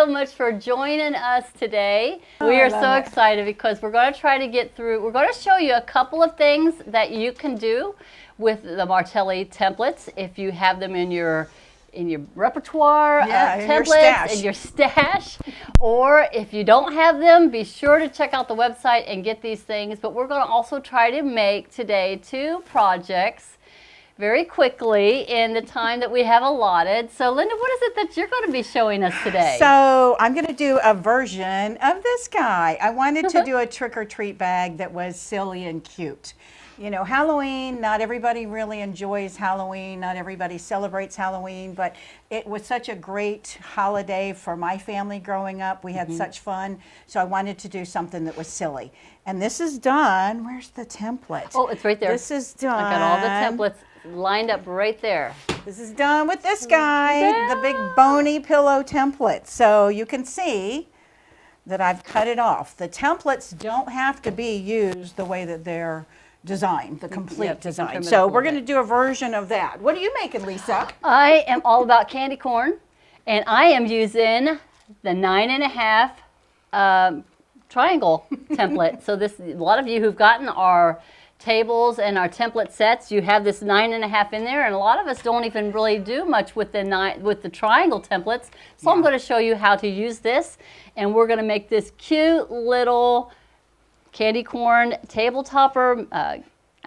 much for joining us today. We are so excited because we're going to try to get through, we're going to show you a couple of things that you can do with the Martelli templates if you have them in your repertoire of templates, in your stash, or if you don't have them, be sure to check out the website and get these things. But we're going to also try to make today 2 projects very quickly in the time that we have allotted. So Linda, what is it that you're going to be showing us today? So I'm going to do a version of this guy. I wanted to do a trick-or-treat bag that was silly and cute. You know, Halloween, not everybody really enjoys Halloween, not everybody celebrates Halloween, but it was such a great holiday for my family growing up. We had such fun, so I wanted to do something that was silly. And this is done. Where's the template? Oh, it's right there. This is done. I got all the templates lined up right there. This is done with this guy, the big bony pillow template. So you can see that I've cut it off. The templates don't have to be used the way that they're designed, the complete design. So we're going to do a version of that. What are you making, Lisa? I am all about candy corn, and I am using the 9.5 triangle template. So this, a lot of you who've gotten our tables and our template sets, you have this 9.5 in there, and a lot of us don't even really do much with the triangle templates. So I'm going to show you how to use this, and we're going to make this cute little candy corn table topper. I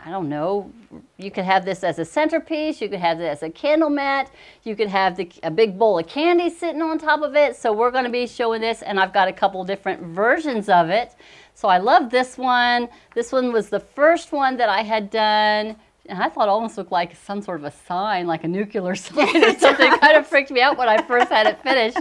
don't know, you could have this as a centerpiece, you could have this as a candle mat, you could have a big bowl of candy sitting on top of it. So we're going to be showing this, and I've got a couple different versions of it. So I love this one. This one was the first one that I had done, and I thought it almost looked like some sort of a sign, like a nuclear sign or something. It kind of freaked me out when I first had it finished.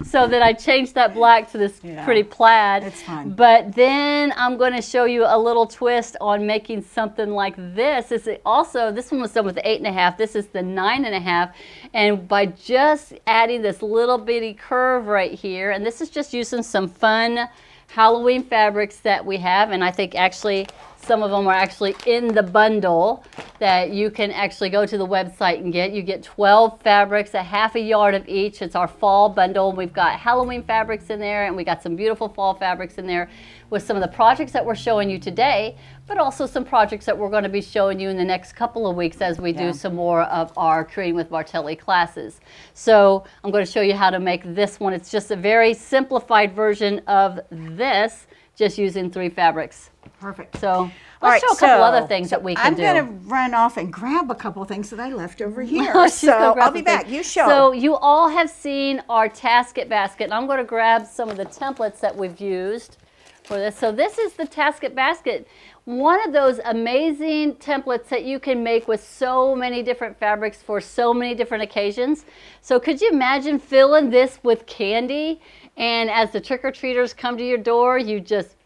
So then I changed that black to this pretty plaid. It's fun. But then I'm going to show you a little twist on making something like this. This one was done with the 8.5. This is the 9.5. And by just adding this little bitty curve right here, and this is just using some fun Halloween fabrics that we have, and I think actually some of them are actually in the bundle that you can actually go to the website and get. You get 12 fabrics, a half a yard of each. It's our fall bundle. We've got Halloween fabrics in there, and we got some beautiful fall fabrics in there with some of the projects that we're showing you today, but also some projects that we're going to be showing you in the next couple of weeks as we do some more of our Creating with Martelli classes. So I'm going to show you how to make this one. It's just a very simplified version of this, just using 3 fabrics. Perfect. So let's show a couple other things that we can do. I'm going to run off and grab a couple of things that I left over here. So I'll be back. You show. So you all have seen our tasket basket, and I'm going to grab some of the templates that we've used for this. So this is the tasket basket. One of those amazing templates that you can make with so many different fabrics for so many different occasions. So could you imagine filling this with candy, and as the trick-or-treaters come to your door, you just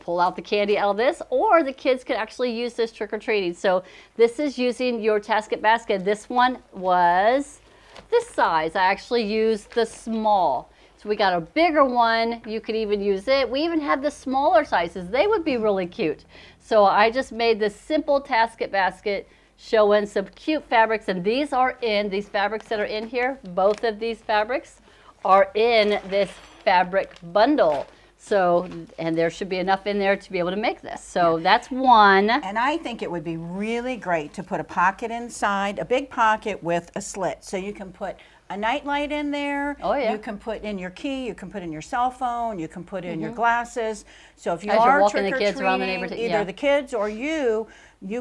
pull out the candy out of this, or the kids could actually use this trick-or-treating. So this is using your tasket basket. This one was this size. I actually used the small. So we got a bigger one. You could even use it. We even have the smaller sizes. They would be really cute. So I just made this simple tasket basket showing some cute fabrics, and these fabrics that are in here, both of these fabrics are in this fabric bundle. So, and there should be enough in there to be able to make this. So that's one. And I think it would be really great to put a pocket inside, a big pocket with a slit. So you can put a nightlight in there. Oh, yeah. You can put in your key, you can put in your cell phone, you can put in your glasses. So if you As you're are walking the kids around the trick-or-treating, neighborhood, either the kids or you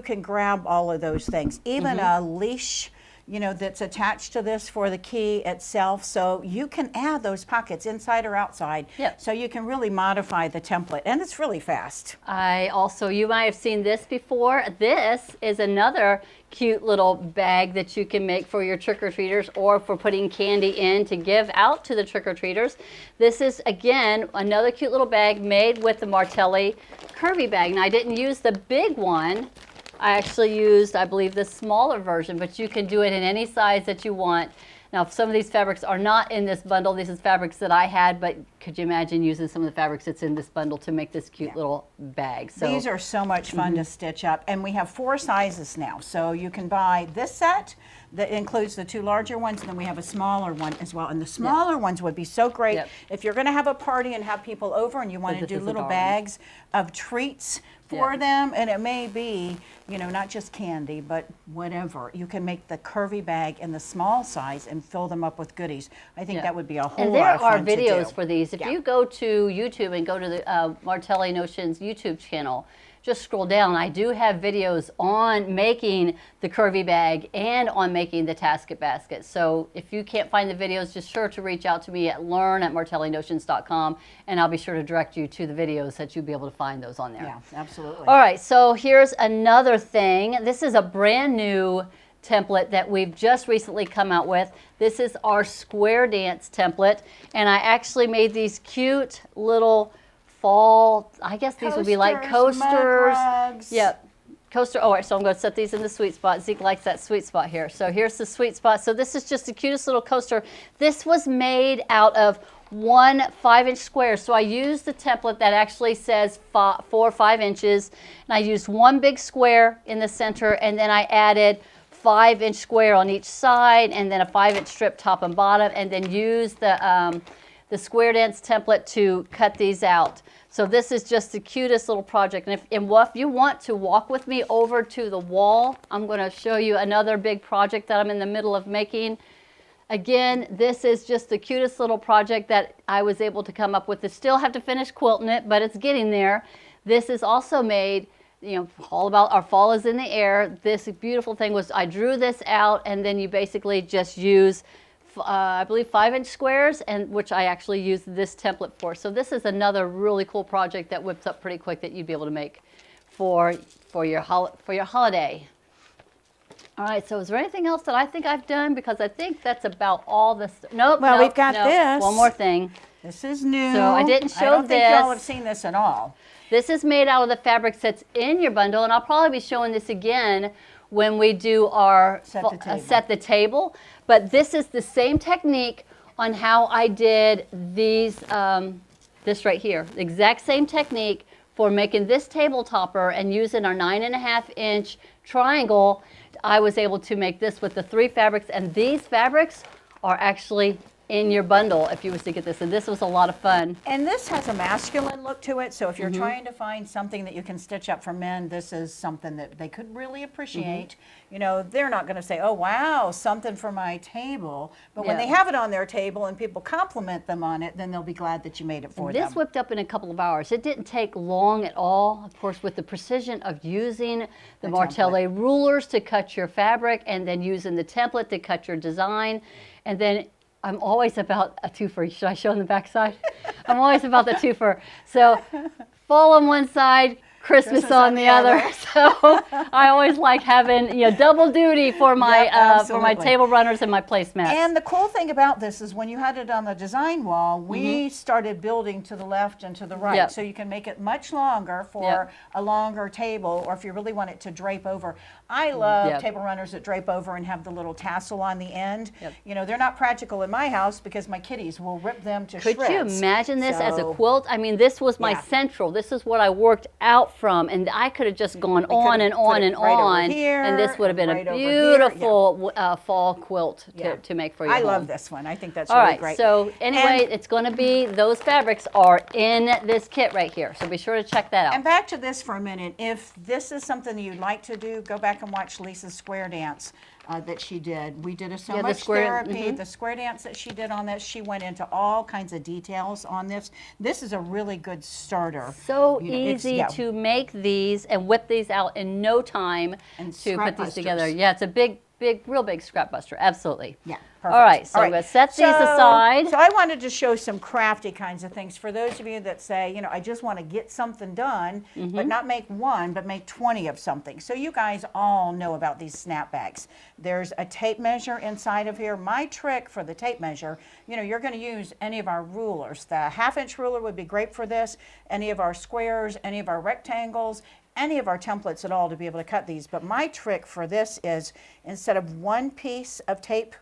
can grab all of those things. Even a leash, that's attached to this for the key itself. So you can add those pockets inside or outside. So you can really modify the template, and it's really fast. You might have seen this before. This is another cute little bag that you can make for your trick-or-treaters, or for putting candy in to give out to the trick-or-treaters. This is, again, another cute little bag made with the Martelli curvy bag. Now, I didn't use the big one. I actually used, I believe, the smaller version, but you can do it in any size that you want. Now, some of these fabrics are not in this bundle. This is fabrics that I had, but could you imagine using some of the fabrics that's in this bundle to make this cute little bag? So these are so much fun to stitch up, and we have 4 sizes now. So you can buy this set that includes the 2 larger ones, and then we have a smaller one as well. And the smaller ones would be so great if you're going to have a party and have people over and you want to do little bags of treats for them, and it may be, you know, not just candy, but whatever. You can make the curvy bag in the small size and fill them up with goodies. I think that would be a whole lot of fun to do. And there are videos for these. If you go to YouTube and go to the Martelli Notions YouTube channel, just scroll down. I do have videos on making the curvy bag and on making the tasket basket. So if you can't find the videos, just sure to reach out to me at learn@martellinotions.com, and I'll be sure to direct you to the videos that you'll be able to find those on there. Yeah, absolutely. All right, so here's another thing. This is a brand new template that we've just recently come out with. This is our square dance template, and I actually made these cute little fall, I guess these would be like coasters. Yep, coaster. All right, so I'm going to set these in the sweet spot. Zeke likes that sweet spot here. So here's the sweet spot. So this is just the cutest little coaster. This was made out of 1 5-inch square. So I used the template that actually says 4 or 5 inches, and I used 1 big square in the center, and then I added 5-inch square on each side, and then a 5-inch strip top and bottom, and then used the square dance template to cut these out. So this is just the cutest little project. And if you want to walk with me over to the wall, I'm going to show you another big project that I'm in the middle of making. Again, this is just the cutest little project that I was able to come up with. I still have to finish quilting it, but it's getting there. This is also made, you know, all about our fall is in the air. This beautiful thing was I drew this out, and then you basically just use I believe 5-inch squares, and which I actually used this template for. So this is another really cool project that whips up pretty quick that you'd be able to make for your holiday. All right, so is there anything else that I think I've done? Because I think that's about all this. Nope. Well, we've got this. One more thing. This is new. So I didn't show this. I don't think y'all have seen this at all. This is made out of the fabrics that's in your bundle, and I'll probably be showing this again when we do our set the table. But this is the same technique on how I did these, this right here. The exact same technique for making this table topper and using our 9.5-inch triangle. I was able to make this with the 3 fabrics, and these fabrics are actually in your bundle if you was to get this, and this was a lot of fun. And this has a masculine look to it, so if you're trying to find something that you can stitch up for men, this is something that they could really appreciate. You know, they're not going to say, oh wow, something for my table, but when they have it on their table and people compliment them on it, then they'll be glad that you made it for them. This whipped up in a couple of hours. It didn't take long at all, of course, with the precision of using the Martelli rulers to cut your fabric, and then using the template to cut your design. And then I'm always about a twofer. Should I show on the back side? I'm always about the twofer. So fall on one side, Christmas on the other. So I always like having, you know, double duty for my table runners and my placemats. And the cool thing about this is when you had it on the design wall, we started building to the left and to the right. So you can make it much longer for a longer table, or if you really want it to drape over. I love table runners that drape over and have the little tassel on the end. You know, they're not practical in my house because my kitties will rip them to shreds. Could you imagine this as a quilt? I mean, this was my central. This is what I worked out from, and I could have just gone on and on and on, and this would have been a beautiful fall quilt to make for your home. I love this one. I think that's really great. So anyway, it's going to be, those fabrics are in this kit right here, so be sure to check that out. And back to this for a minute. If this is something you'd like to do, go back and watch Lisa's square dance that she did. We did so much therapy. The square dance that she did on this, she went into all kinds of details on this. This is a really good starter. So easy to make these and whip these out in no time to put these together. Yeah, it's a real big scrap buster. Absolutely. Yeah. Perfect. All right, so I'm going to set these aside. So I wanted to show some crafty kinds of things for those of you that say, you know, I just want to get something done, but not make one, but make 20 of something. So you guys all know about these snapbacks. There's a tape measure inside of here. My trick for the tape measure, you know, you're going to use any of our rulers. The 1/2-inch ruler would be great for this, any of our squares, any of our rectangles, any of our templates at all to be able to cut these. But my trick for this is, instead of one piece of tape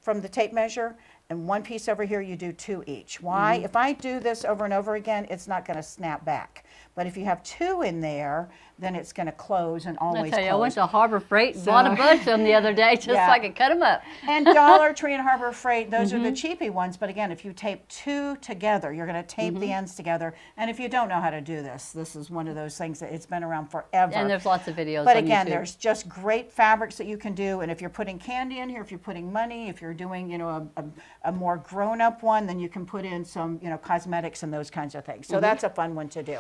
from the tape measure, and one piece over here, you do 2 each. Why? If I do this over and over again, it's not going to snap back. But if you have 2 in there, then it's going to close and always I tell you, I went close. to Harbor Freight and bought a bunch of them the other day just so Yeah. I could cut them up. And Dollar Tree and Harbor Freight, those are the cheapy ones. But again, if you tape 2 together, you're going to tape the ends together. And if you don't know how to do this, this is one of those things that it's been around forever. And there's lots of videos But on again, YouTube. there's just great fabrics that you can do. And if you're putting candy in here, if you're putting money, if you're doing, you know, a more grown-up one, then you can put in some, you know, cosmetics and those kinds of things. So that's a fun one to do.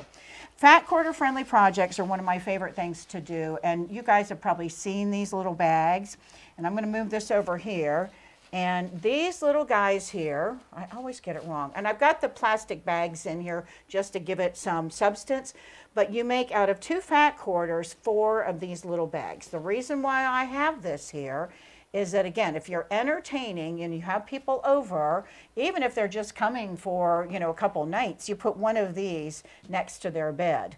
Fat quarter friendly projects are one of my favorite things to do. And you guys have probably seen these little bags. And I'm going to move this over here. And these little guys here, I always get it wrong. And I've got the plastic bags in here just to give it some substance. But you make out of 2 fat quarters 4 of these little bags. The reason why I have this here is that, again, if you're entertaining and you have people over, even if they're just coming for, you know, a couple nights, you put one of these next to their bed.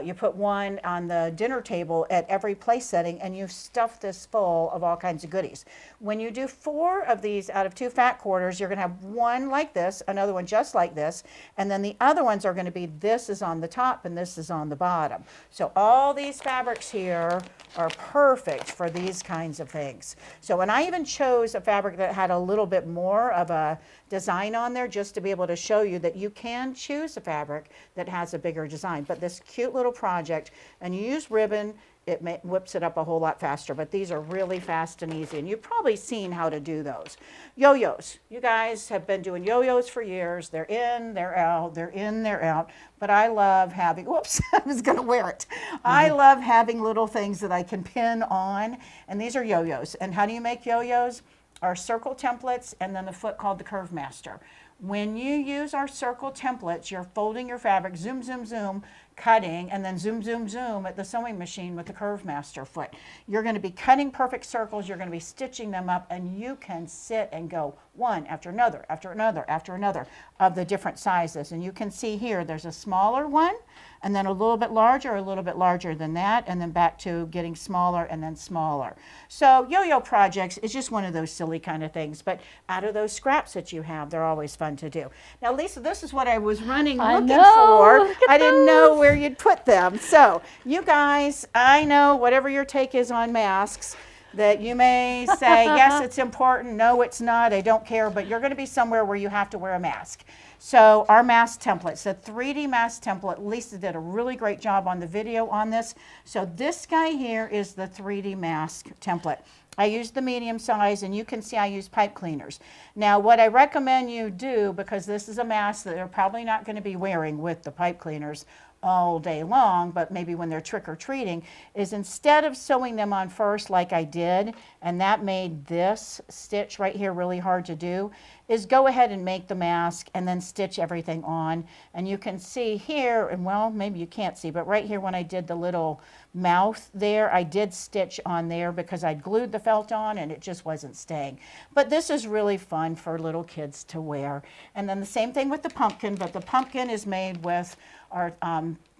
You put one on the dinner table at every place setting, and you stuff this full of all kinds of goodies. When you do 4 of these out of 2 fat quarters, you're going to have one like this, another one just like this, and then the other ones are going to be this is on the top and this is on the bottom. So all these fabrics here are perfect for these kinds of things. So, and I even chose a fabric that had a little bit more of a design on there just to be able to show you that you can choose a fabric that has a bigger design. But this cute little project, and you use ribbon, it whips it up a whole lot faster, but these are really fast and easy, and you've probably seen how to do those. Yo-yos. You guys have been doing yo-yos for years. They're in, they're out, they're in, they're out, but I love having, whoops, I was gonna wear it. I love having little things that I can pin on, and these are yo-yos. And how do you make yo-yos? Our circle templates, and then the foot called the Curve Master. When you use our circle templates, you're folding your fabric, zoom, zoom, zoom, cutting, and then zoom, zoom, zoom at the sewing machine with the Curve Master foot. You're going to be cutting perfect circles, you're going to be stitching them up, and you can sit and go one after another, after another, after another of the different sizes. And you can see here, there's a smaller one, and then a little bit larger than that, and then back to getting smaller and then smaller. So yo-yo projects is just one of those silly kind of things, but out of those scraps that you have, they're always fun to do. Now, Lisa, this is what I was looking for. I didn't know where you'd put them. So you guys, I know whatever your take is on masks, that you may say, yes, it's important, no, it's not, I don't care, but you're going to be somewhere where you have to wear a mask. So our mask templates, the 3D mask template, Lisa did a really great job on the video on this. So this guy here is the 3D mask template. I used the medium size, and you can see I use pipe cleaners. Now, what I recommend you do, because this is a mask that they're probably not going to be wearing with the pipe cleaners all day long, but maybe when they're trick-or-treating, is instead of sewing them on first like I did, and that made this stitch right here really hard to do, is go ahead and make the mask and then stitch everything on. And you can see here, and well, maybe you can't see, but right here when I did the little mouth there, I did stitch on there because I glued the felt on and it just wasn't staying. But this is really fun for little kids to wear. And then the same thing with the pumpkin, but the pumpkin is made with our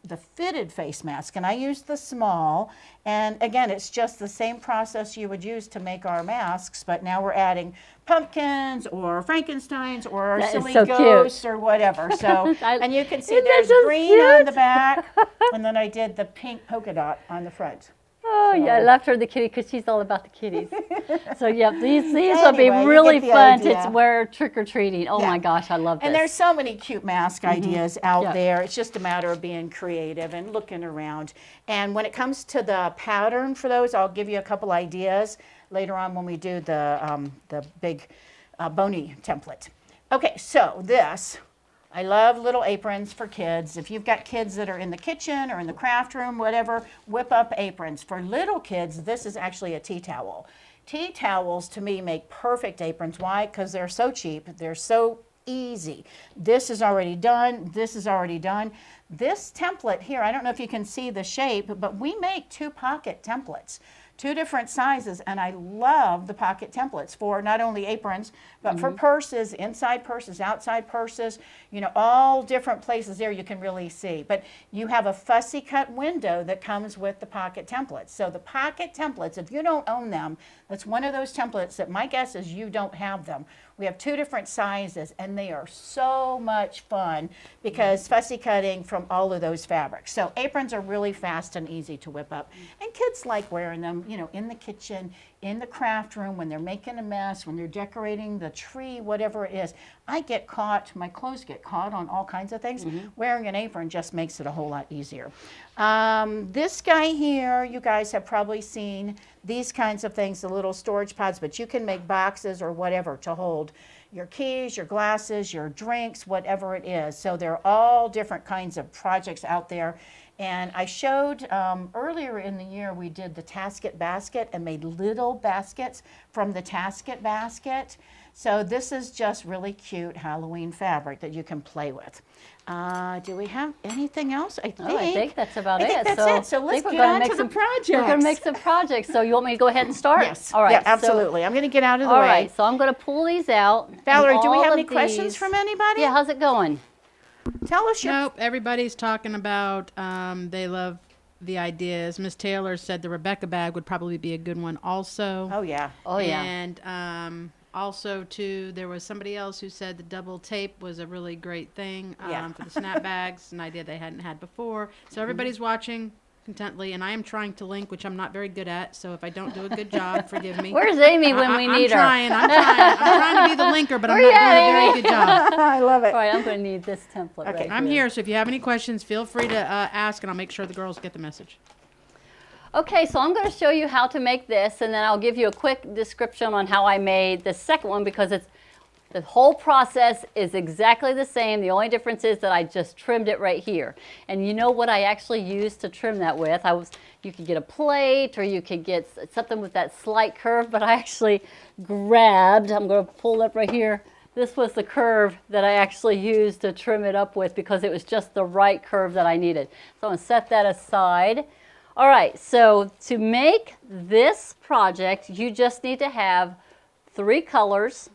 the fitted face mask, and I used the small, and again, it's just the same process you would use to make our masks, but now we're adding pumpkins or Frankensteins or silly ghosts or whatever. So, and you can see there's green on the back, and then I did the pink polka dot on the front. Oh, yeah, I left her the kitty because she's all about the kitties. So, yeah, these will be really fun to wear trick-or-treating. Oh, my gosh, I love this. And there's so many cute mask ideas out there. It's just a matter of being creative and looking around. And when it comes to the pattern for those, I'll give you a couple ideas later on when we do the big bony template. Okay, so this... I love little aprons for kids. If you've got kids that are in the kitchen or in the craft room, whatever, whip up aprons. For little kids, this is actually a tea towel. Tea towels, to me, make perfect aprons. Why? Because they're so cheap. They're so easy. This is already done. This is already done. This template here, I don't know if you can see the shape, but we make 2 pocket templates. 2 different sizes, and I love the pocket templates for not only aprons, but for purses, inside purses, outside purses, you know, all different places there you can really see. But you have a fussy cut window that comes with the pocket templates. So the pocket templates, if you don't own them, that's one of those templates that my guess is you don't have them. We have 2 different sizes, and they are so much fun because fussy cutting from all of those fabrics. So aprons are really fast and easy to whip up. And kids like wearing them, you know, in the kitchen, in the craft room, when they're making a mess, when they're decorating the tree, whatever it is. I get caught, my clothes get caught on all kinds of things. Wearing an apron just makes it a whole lot easier. This guy here, you guys have probably seen these kinds of things, the little storage pods, but you can make boxes or whatever to hold your keys, your glasses, your drinks, whatever it is. So there are all different kinds of projects out there. And I showed earlier in the year, we did the Tasket basket and made little baskets from the Tasket basket. So this is just really cute Halloween fabric that you can play with. Do we have anything else? I think that's about it. I think that's it. So let's get on to the projects. We're going to make some projects. So you want me to go ahead and start? Yes. All right. Yeah, absolutely. I'm going to get out of the way. All right. So I'm going to pull these out. Valerie, do we have any questions from anybody? Yeah. How's it going? Tell us your... Nope, everybody's talking about they love the ideas. Miss Taylor said the Rebecca bag would probably be a good one also. Oh, yeah. Oh, yeah. And also, too, there was somebody else who said the double tape was a really great thing for the snap bags, an idea they hadn't had before. So everybody's watching contently, and I am trying to link, which I'm not very good at, so if I don't do a good job, forgive me. Where's Amy when we need her? I'm trying to be the linker, but I'm not doing a very good job. I love it. All right, I'm going to need this template right I'm here, so if you have any questions, feel free to ask, and I'll make sure the girls get the message. Okay, so I'm going to show you how to make this, and then I'll give you a quick description on how I made the second one, because the whole process is exactly the same. The only difference is that I just trimmed it right here. And you know what I actually used to trim that with? You could get a plate, or you could get something with that slight curve, but I actually grabbed, I'm going to pull up right here, this was the curve that I actually used to trim it up with, because it was just the right curve that I needed. So I'm going to set that aside. All right, so to make this project, you just need to have 3 colors,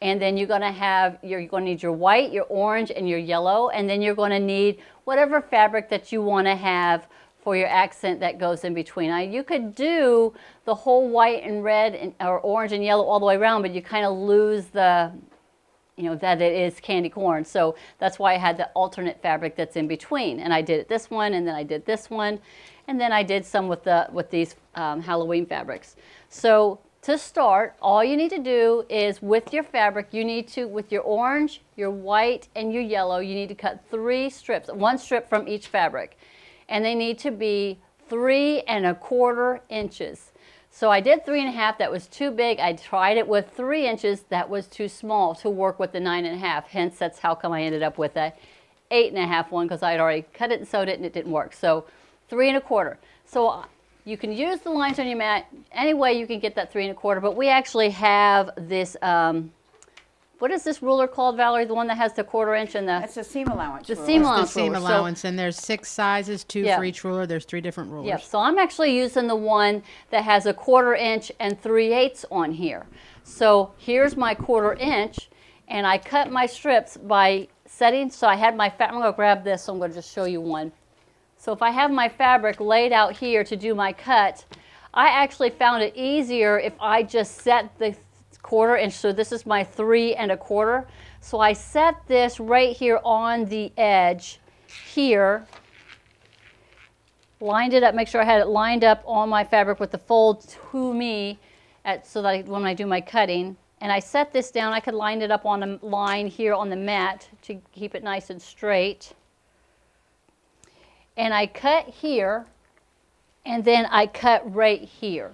and then you're going to need your white, your orange, and your yellow, and then you're going to need whatever fabric that you want to have for your accent that goes in between. Now, you could do the whole white and red or orange and yellow all the way around, but you kind of lose the, you know, that it is candy corn. So that's why I had the alternate fabric that's in between. And I did this one, and then I did this one, and then I did some with these Halloween fabrics. So to start, all you need to do is with your fabric, with your orange, your white, and your yellow, you need to cut 3 strips, 1 strip from each fabric. And they need to be 3 1/4 inches. So I did 3 1/2, that was too big. I tried it with 3 inches, that was too small to work with the 9 1/2. Hence, that's how come I ended up with a 8 1/2 one, because I had already cut it and sewed it and it didn't work. So 3 1/4. So you can use the lines on your mat any way you can get that 3 1/4, but we actually have this, what is this ruler called, Valerie? The one that has the 1/4 inch and the... That's a seam allowance. The ruler. seam The allowance seam ruler. allowance, and there's 6 sizes, 2 Yeah. for each ruler. There's 3 different rulers. Yep, so I'm actually using the one that has a 1/4 inch and 3/8 on here. So here's my 1/4 inch, and I cut my strips by setting, so I had my I'm going to grab this, so I'm going to just show you one. So if I have my fabric laid out here to do my cut, I actually found it easier if I just set the 1/4 inch. So this is my 3 1/4. So I set this right here on the edge here, lined it up, make sure I had it lined up on my fabric with the fold to me, so that when I do my cutting. And I set this down, I could line it up on a line here on the mat to keep it nice and straight. And I cut here, and then I cut right here.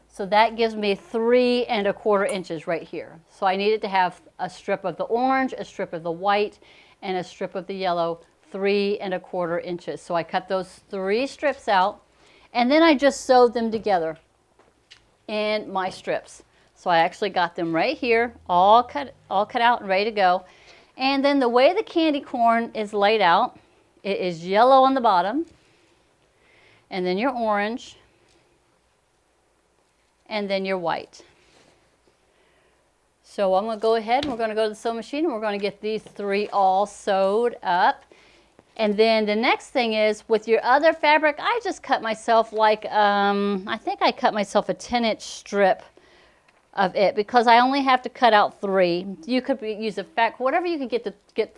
So that gives me 3 1/4 inches right here. So I needed to have a strip of the orange, a strip of the white, and a strip of the yellow, 3 1/4 inches. So I cut those 3 strips out, and then I just sewed them together in my strips. So I actually got them right here, all cut out and ready to go. And then the way the candy corn is laid out, it is yellow on the bottom, and then your orange, and then your white. So I'm going to go ahead and we're going to go to the sewing machine and we're going to get these 3 all sewed up. And then the next thing is with your other fabric, I just cut myself like, I think I cut myself a 10-inch strip of it because I only have to cut out 3. You could use a whatever you can get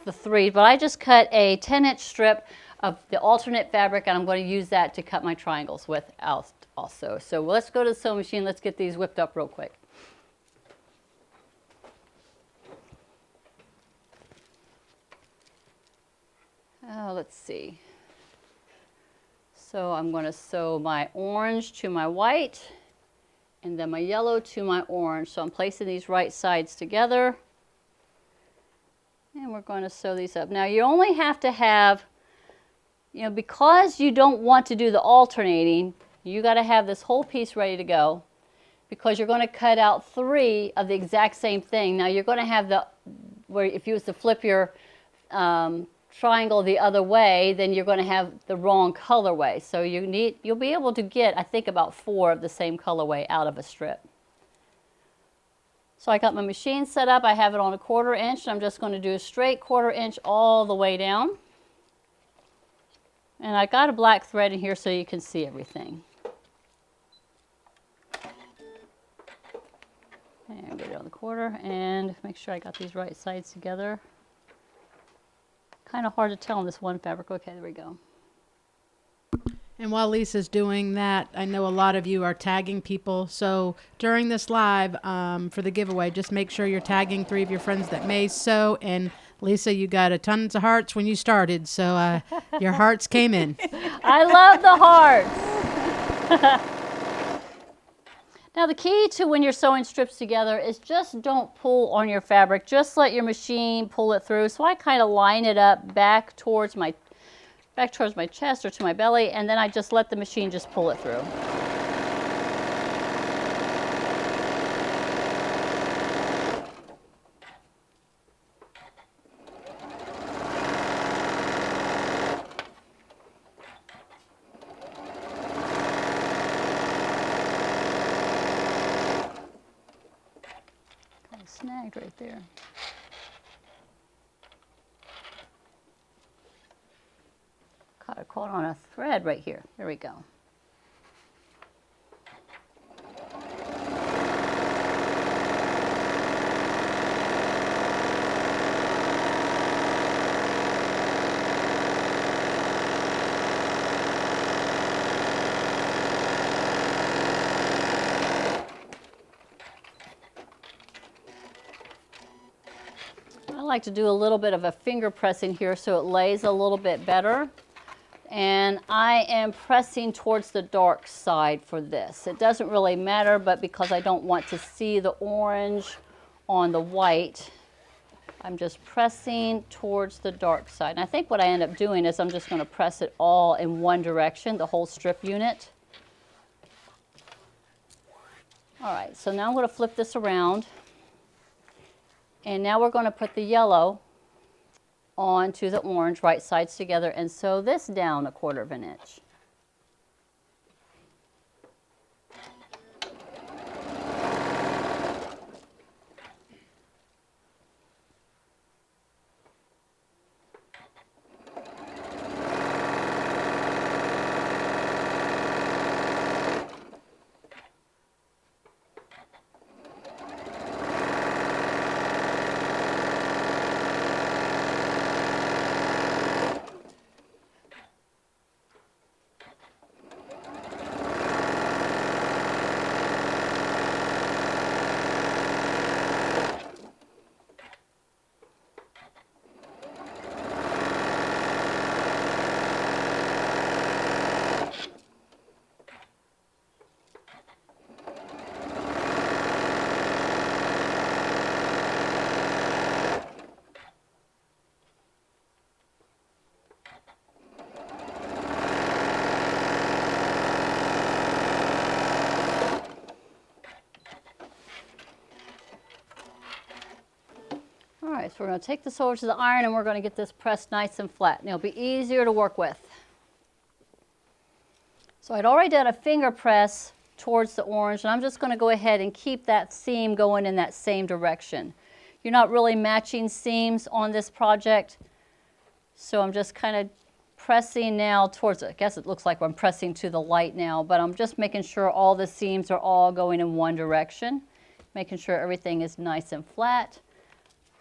the 3, but I just cut a 10-inch strip of the alternate fabric and I'm going to use that to cut my triangles with also. So let's go to the sewing machine. Let's get these whipped up real quick. Let's see. So I'm going to sew my orange to my white and then my yellow to my orange. So I'm placing these right sides together and we're going to sew these up. Now you only have to have, because you don't want to do the alternating, you got to have this whole piece ready to go because you're going to cut out 3 of the exact same thing. Now you're going to have where if you was to flip your triangle the other way, then you're going to have the wrong colorway. So you'll be able to get, I think, about 4 of the same colorway out of a strip. So I got my machine set up. I have it on a 1/4 inch. I'm just going to do a straight 1/4 inch all the way down. And I got a black thread in here so you can see everything. And get it on the 1/4 and make sure I got these right sides together. Kind of hard to tell on this one fabric. Okay, there we go. And while Lisa's doing that, I know a lot of you are tagging people. So during this live for the giveaway, just make sure you're tagging 3 of your friends that may sew. And Lisa, you got tons of hearts when you started. So your hearts came in. I love the hearts. Now the key to when you're sewing strips together is just don't pull on your fabric. Just let your machine pull it through. So I kind of line it up back towards my chest or to my belly, and then I just let the machine just pull it through. Snagged right there. Caught on a thread right here. There we go. I like to do a little bit of a finger pressing here so it lays a little bit better. And I am pressing towards the dark side for this. It doesn't really matter, but because I don't want to see the orange on the white, I'm just pressing towards the dark side. And I think what I end up doing is I'm just going to press it all in one direction, the whole strip unit. All right, so now I'm going to flip this around. And now we're going to put the yellow onto the orange, right sides together, and sew this down 1/4 inch. Alright, so we're going to take this over to the iron and we're going to get this pressed nice and flat. And it'll be easier to work with. So I'd already done a finger press towards the orange, and I'm just going to go ahead and keep that seam going in that same direction. You're not really matching seams on this project, so I'm just kind of pressing now towards it. I guess it looks like I'm pressing to the light now, but I'm just making sure all the seams are all going in one direction, making sure everything is nice and flat,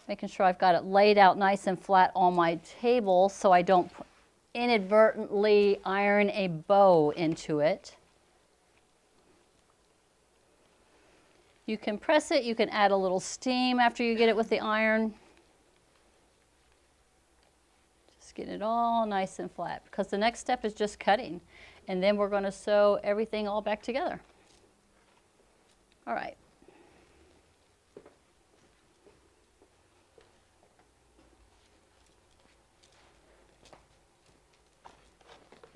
making sure I've got it laid out nice and flat on my table so I don't inadvertently iron a bow into it. You can press it, you can add a little steam after you get it with the iron. Just get it all nice and flat, because the next step is just cutting, and then we're going to sew everything all back together. All right.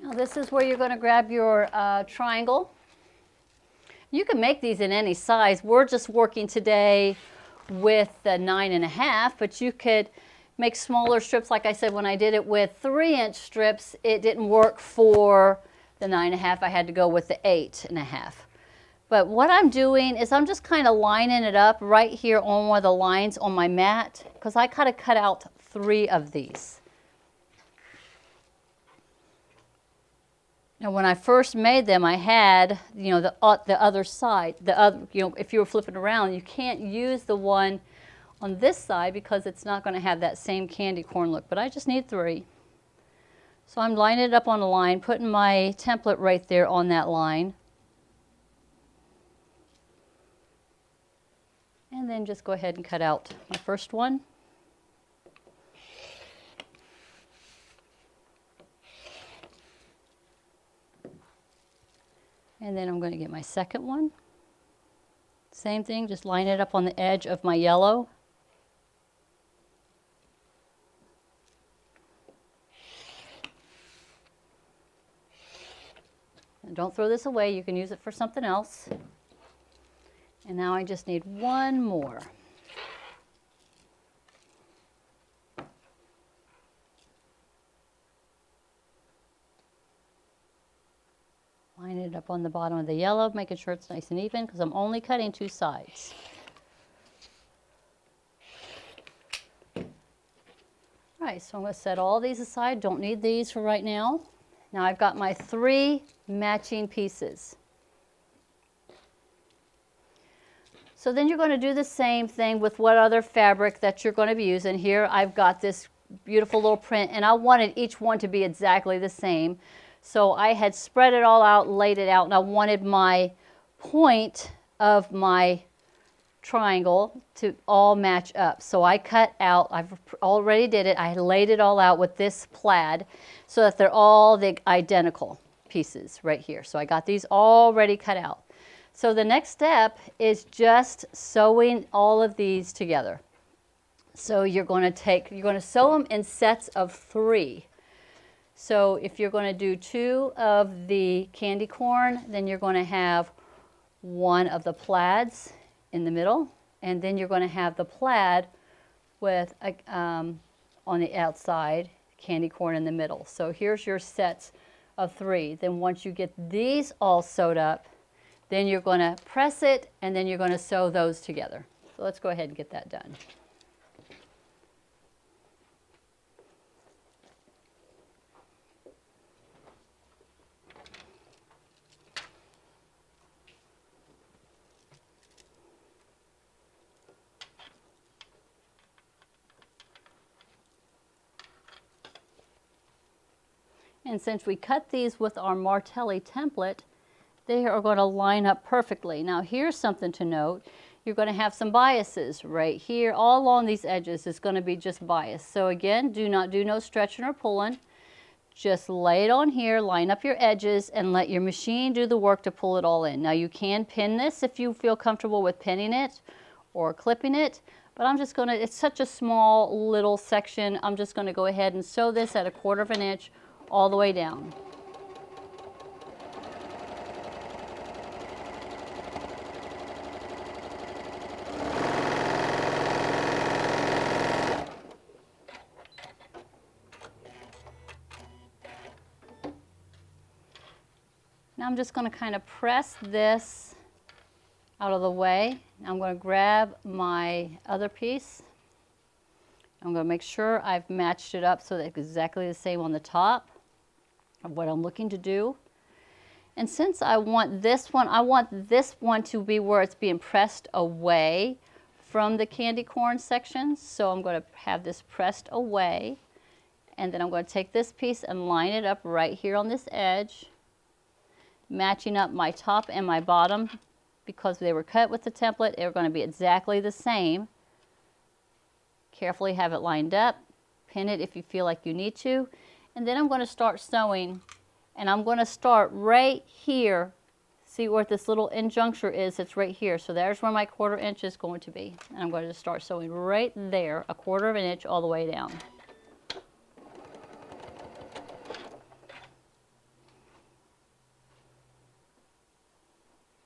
Now this is where you're going to grab your triangle. You can make these in any size. We're just working today with the 9.5, but you could make smaller strips. Like I said, when I did it with 3-inch strips, it didn't work for the 9.5. I had to go with the 8.5. But what I'm doing is I'm just kind of lining it up right here on one of the lines on my mat, because I kind of cut out 3 of these. Now, when I first made them, I had, the other side, if you were flipping around, you can't use the one on this side because it's not going to have that same candy corn look, but I just need 3. So I'm lining it up on a line, putting my template right there on that line. And then just go ahead and cut out my first one. And then I'm going to get my second one. Same thing, just line it up on the edge of my yellow. And don't throw this away, you can use it for something else. And now I just need one more. Line it up on the bottom of the yellow, making sure it's nice and even, because I'm only cutting 2 sides. All right, so I'm going to set all these aside. Don't need these for right now. Now I've got my 3 matching pieces. So then you're going to do the same thing with what other fabric that you're going to be using. Here I've got this beautiful little print, and I wanted each one to be exactly the same. So I had spread it all out, laid it out, and I wanted my point of my triangle to all match up. So I cut out, I've already did it, I laid it all out with this plaid so that they're all the identical pieces right here. So I got these already cut out. So the next step is just sewing all of these together. So you're going to sew them in sets of 3. So if you're going to do 2 of the candy corn, then you're going to have 1 of the plaids in the middle, and then you're going to have the plaid with on the outside, candy corn in the middle. So here's your sets of 3. Then once you get these all sewed up, then you're going to press it, and then you're going to sew those together. So let's go ahead and get that done. And since we cut these with our Martelli template, they are going to line up perfectly. Now here's something to note. You're going to have some biases right here. All along these edges is going to be just bias. So again, do not do no stretching or pulling. Just lay it on here, line up your edges, and let your machine do the work to pull it all in. Now you can pin this if you feel comfortable with pinning it or clipping it, but I'm just going to, it's such a small little section, I'm just going to go ahead and sew this at 1/4 inch all the way down. Now I'm just going to kind of press this out of the way. I'm going to grab my other piece. I'm going to make sure I've matched it up so that it's exactly the same on the top of what I'm looking to do. And since I want this one to be where it's being pressed away from the candy corn section. So I'm going to have this pressed away. And then I'm going to take this piece and line it up right here on this edge, matching up my top and my bottom. Because they were cut with the template, they're going to be exactly the same. Carefully have it lined up, pin it if you feel like you need to, and then I'm going to start sewing, and I'm going to start right here. See where this little end juncture is? It's right here. So there's where my 1/4 inch is going to be. And I'm going to start sewing right there, 1/4 inch all the way down.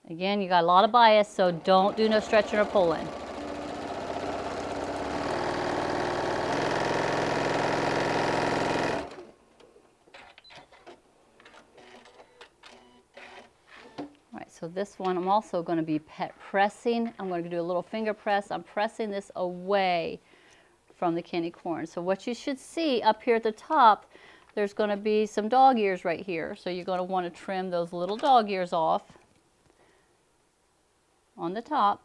Again, you got a lot of bias, so don't do no stretching or pulling. All right, so this one I'm also going to be pressing. I'm going to do a little finger press. I'm pressing this away from the candy corn. So what you should see up here at the top, there's going to be some dog ears right here. So you're going to want to trim those little dog ears off on the top,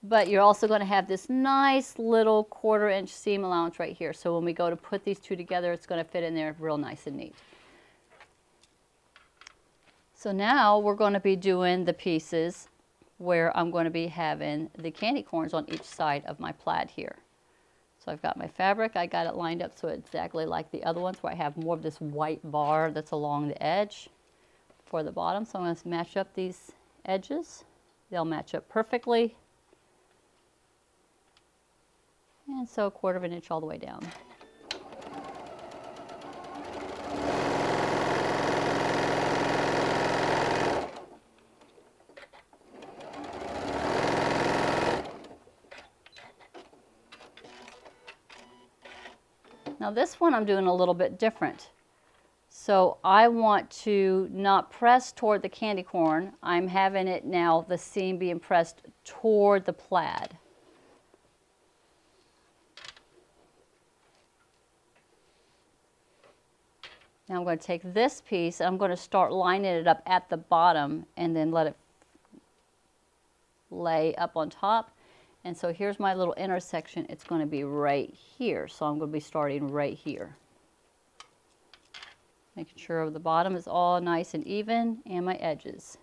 but you're also going to have this nice little 1/4 inch seam allowance right here. So when we go to put these two together, it's going to fit in there real nice and neat. So now we're going to be doing the pieces where I'm going to be having the candy corns on each side of my plaid here. So I've got my fabric, I got it lined up so it's exactly like the other ones where I have more of this white bar that's along the edge for the bottom. So I'm going to match up these edges. They'll match up perfectly. And so 1/4 inch all the way down. Now this one I'm doing a little bit different. So I want to not press toward the candy corn. I'm having it now, the seam being pressed toward the plaid. Now I'm going to take this piece and I'm going to start lining it up at the bottom and then let it lay up on top. And so here's my little intersection. It's going to be right here. So I'm going to be starting right here. Making sure the bottom is all nice and even and my edges.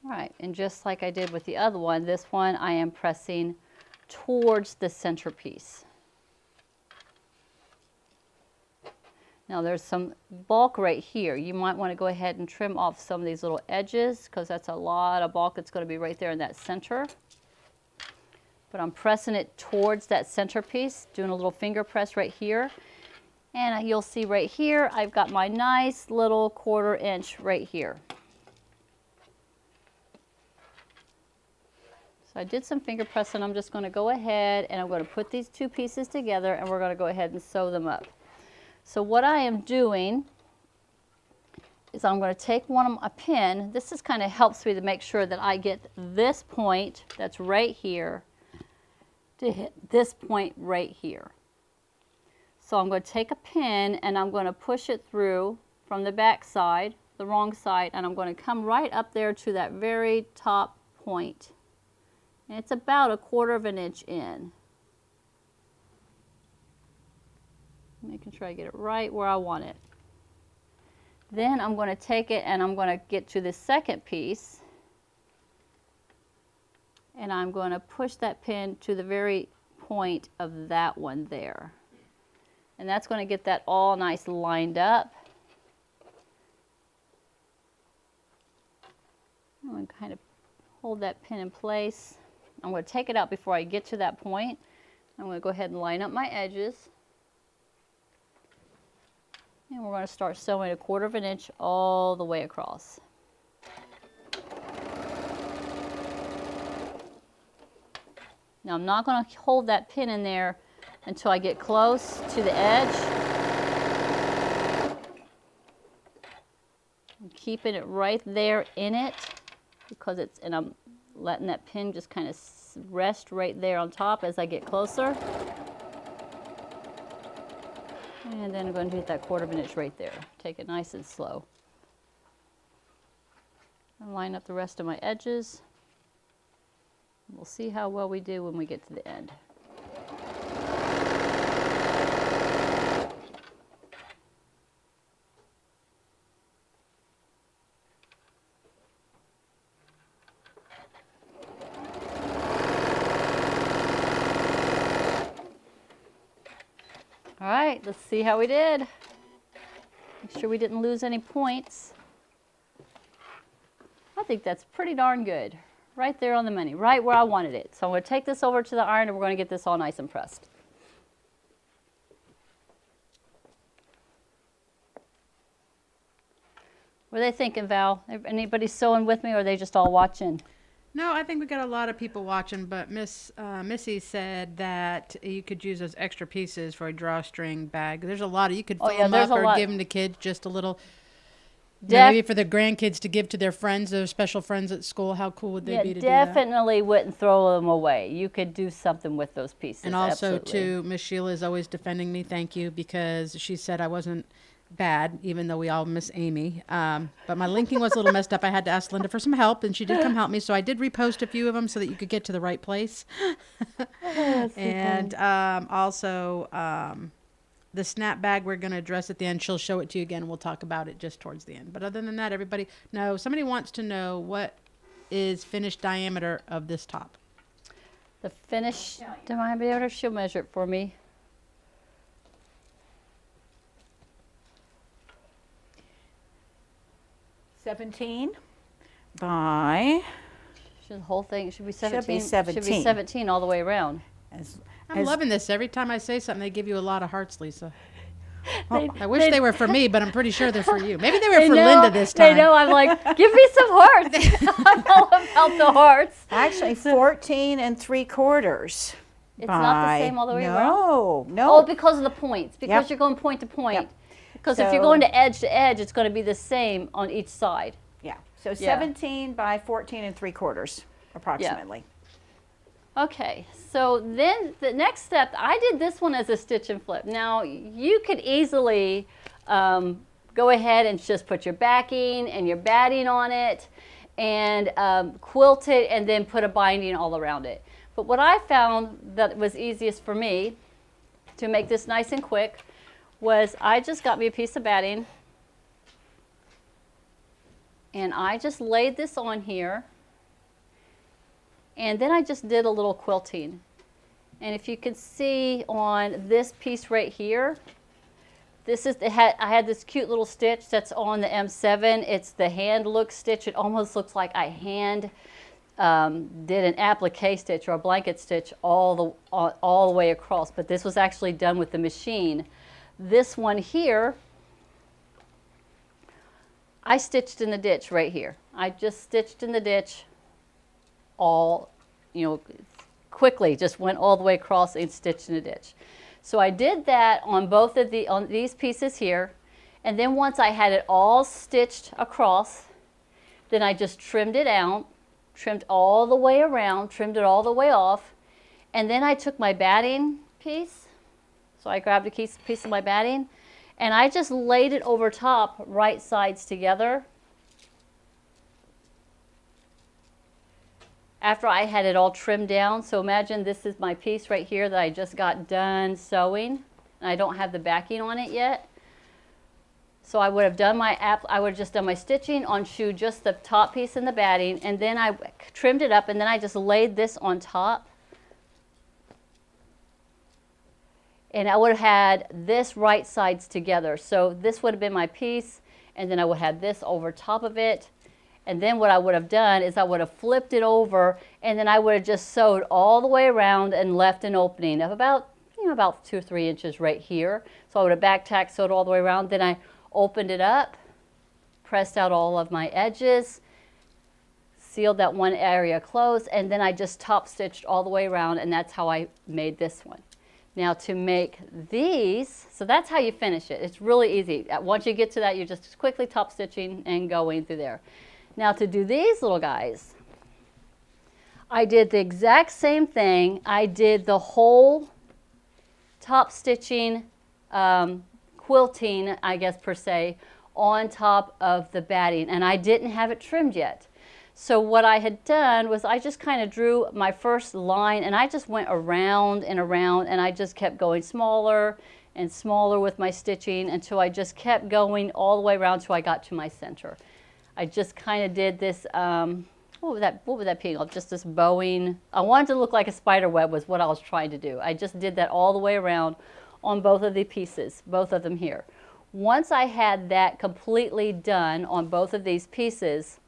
All right, and just like I did with the other one, this one I am pressing towards the centerpiece. Now there's some bulk right here. You might want to go ahead and trim off some of these little edges because that's a lot of bulk that's going to be right there in that center. But I'm pressing it towards that centerpiece, doing a little finger press right here. And you'll see right here, I've got my nice little 1/4 inch right here. So I did some finger pressing. I'm just going to go ahead and I'm going to put these two pieces together and we're going to go ahead and sew them up. So what I am doing is I'm going to take a pin. This is kind of helps me to make sure that I get this point that's right here to hit this point right here. So I'm going to take a pin and I'm going to push it through from the back side, the wrong side, and I'm going to come right up there to that very top point. And it's about 1/4 inch in. Making sure I get it right where I want it. Then I'm going to take it and I'm going to get to the second piece and I'm going to push that pin to the very point of that one there. And that's going to get that all nice lined up. I'm going to kind of hold that pin in place. I'm going to take it out before I get to that point. I'm going to go ahead and line up my edges. And we're going to start sewing 1/4 inch all the way across. Now I'm not going to hold that pin in there until I get close to the edge. I'm keeping it right there in it because and I'm letting that pin just kind of rest right there on top as I get closer. And then I'm going to hit that 1/4 inch right there. Take it nice and slow. And line up the rest of my edges. We'll see how well we do when we get to the end. All right, let's see how we did. Make sure we didn't lose any points. I think that's pretty darn good. Right there on the money, right where I wanted it. So I'm going to take this over to the iron and we're going to get this all nice and pressed. What are they thinking, Val? Anybody sewing with me or are they just all watching? No, I think we got a lot of people watching, but Missy said that you could use those extra pieces for a drawstring bag. There's a lot of, you could fill them up or give them to kids, just a little, maybe for the grandkids to give to their friends, their special friends at school. How cool would they be to do that? Definitely wouldn't throw them away. You could do something with those pieces. And also, absolutely. too, Miss Sheila is always defending me. Thank you, because she said I wasn't bad, even though we all miss Amy. But my linking was a little messed up. I had to ask Linda for some help, and she did come help me. So I did repost a few of them so that you could get to the right place. And also, the snap bag we're going to address at the end. She'll show it to you again, and we'll talk about it just towards the end. But other than that, everybody, no, somebody wants to know what is finished diameter of this top. The finished diameter, she'll measure it for me. $17 by. The whole thing should be 17. Should be 17. Should be 17 all the way around. I'm loving this. Every time I say something, they give you a lot of hearts, Lisa. I wish they were for me, but I'm pretty sure they're for you. Maybe they were for Linda this time. I know. I'm like, give me some hearts. I'm all about the hearts. Actually, 14 3/4. It's not the same all the way around? No. Oh, because of the points. Because you're going point to point. Yep. Because if you're going to edge, it's going to be the same on each side. Yeah. So 17 by 14 3/4, approximately. Okay, so then the next step, I did this one as a stitch and flip. Now, you could easily go ahead and just put your backing and your batting on it and quilt it and then put a binding all around it. But what I found that was easiest for me to make this nice and quick was I just got me a piece of batting and I just laid this on here. And then I just did a little quilting. And if you can see on this piece right here, this is I had this cute little stitch that's on the M7. It's the hand look stitch. It almost looks like I hand did an applique stitch or a blanket stitch all the way across. But this was actually done with the machine. This one here, I stitched in the ditch right here. I just stitched in the ditch all, quickly, just went all the way across and stitched in the ditch. So I did that on both of on these pieces here, and then once I had it all stitched across, then I just trimmed it out, trimmed all the way around, trimmed it all the way off, and then I took my batting piece, so I grabbed a piece of my batting, and I just laid it over top, right sides together. After I had it all trimmed down, so imagine this is my piece right here that I just got done sewing, and I don't have the backing on it yet. So I would have done just done my stitching, unshoe just the top piece and the batting, and then I trimmed it up, and then I just laid this on top. And I would have had this right sides together. So this would have been my piece, and then I would have this over top of it. And then what I would have done is I would have flipped it over, and then I would have just sewed all the way around and left an opening of about, about 2 or 3 inches right here. So I would have back tack sewed all the way around. Then I opened it up, pressed out all of my edges, sealed that one area closed, and then I just top stitched all the way around, and that's how I made this one. Now to make these, so that's how you finish it. It's really easy. Once you get to that, you're just quickly top stitching and going through there. Now to do these little guys, I did the exact same thing. I did the whole top stitching, quilting, I guess per se, on top of the batting, and I didn't have it trimmed yet. So what I had done was I just kind of drew my first line, and I just went around and around, and I just kept going smaller and smaller with my stitching until I just kept going all the way around till I got to my center. I just kind of did this, what would that be? Just this bowing. I wanted to look like a spider web was what I was trying to do. I just did that all the way around on both of the pieces, both of them here. Once I had that completely done on both of these pieces,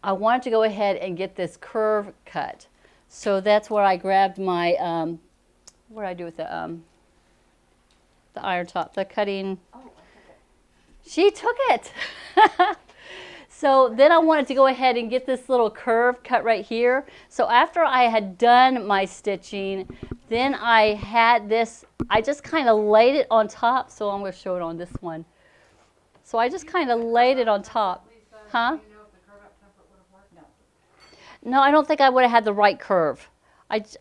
I wanted to go ahead and get this curve cut. So that's where I grabbed my, what did I do with the iron top, the cutting. Oh, she took it. So then I wanted to go ahead and get this little curve cut right here. So after I had done my stitching, then I had this, I just kind of laid it on top. So I'm going to show it on this one. So I just kind of laid it on top. Huh? No, I don't think I would have had the right curve.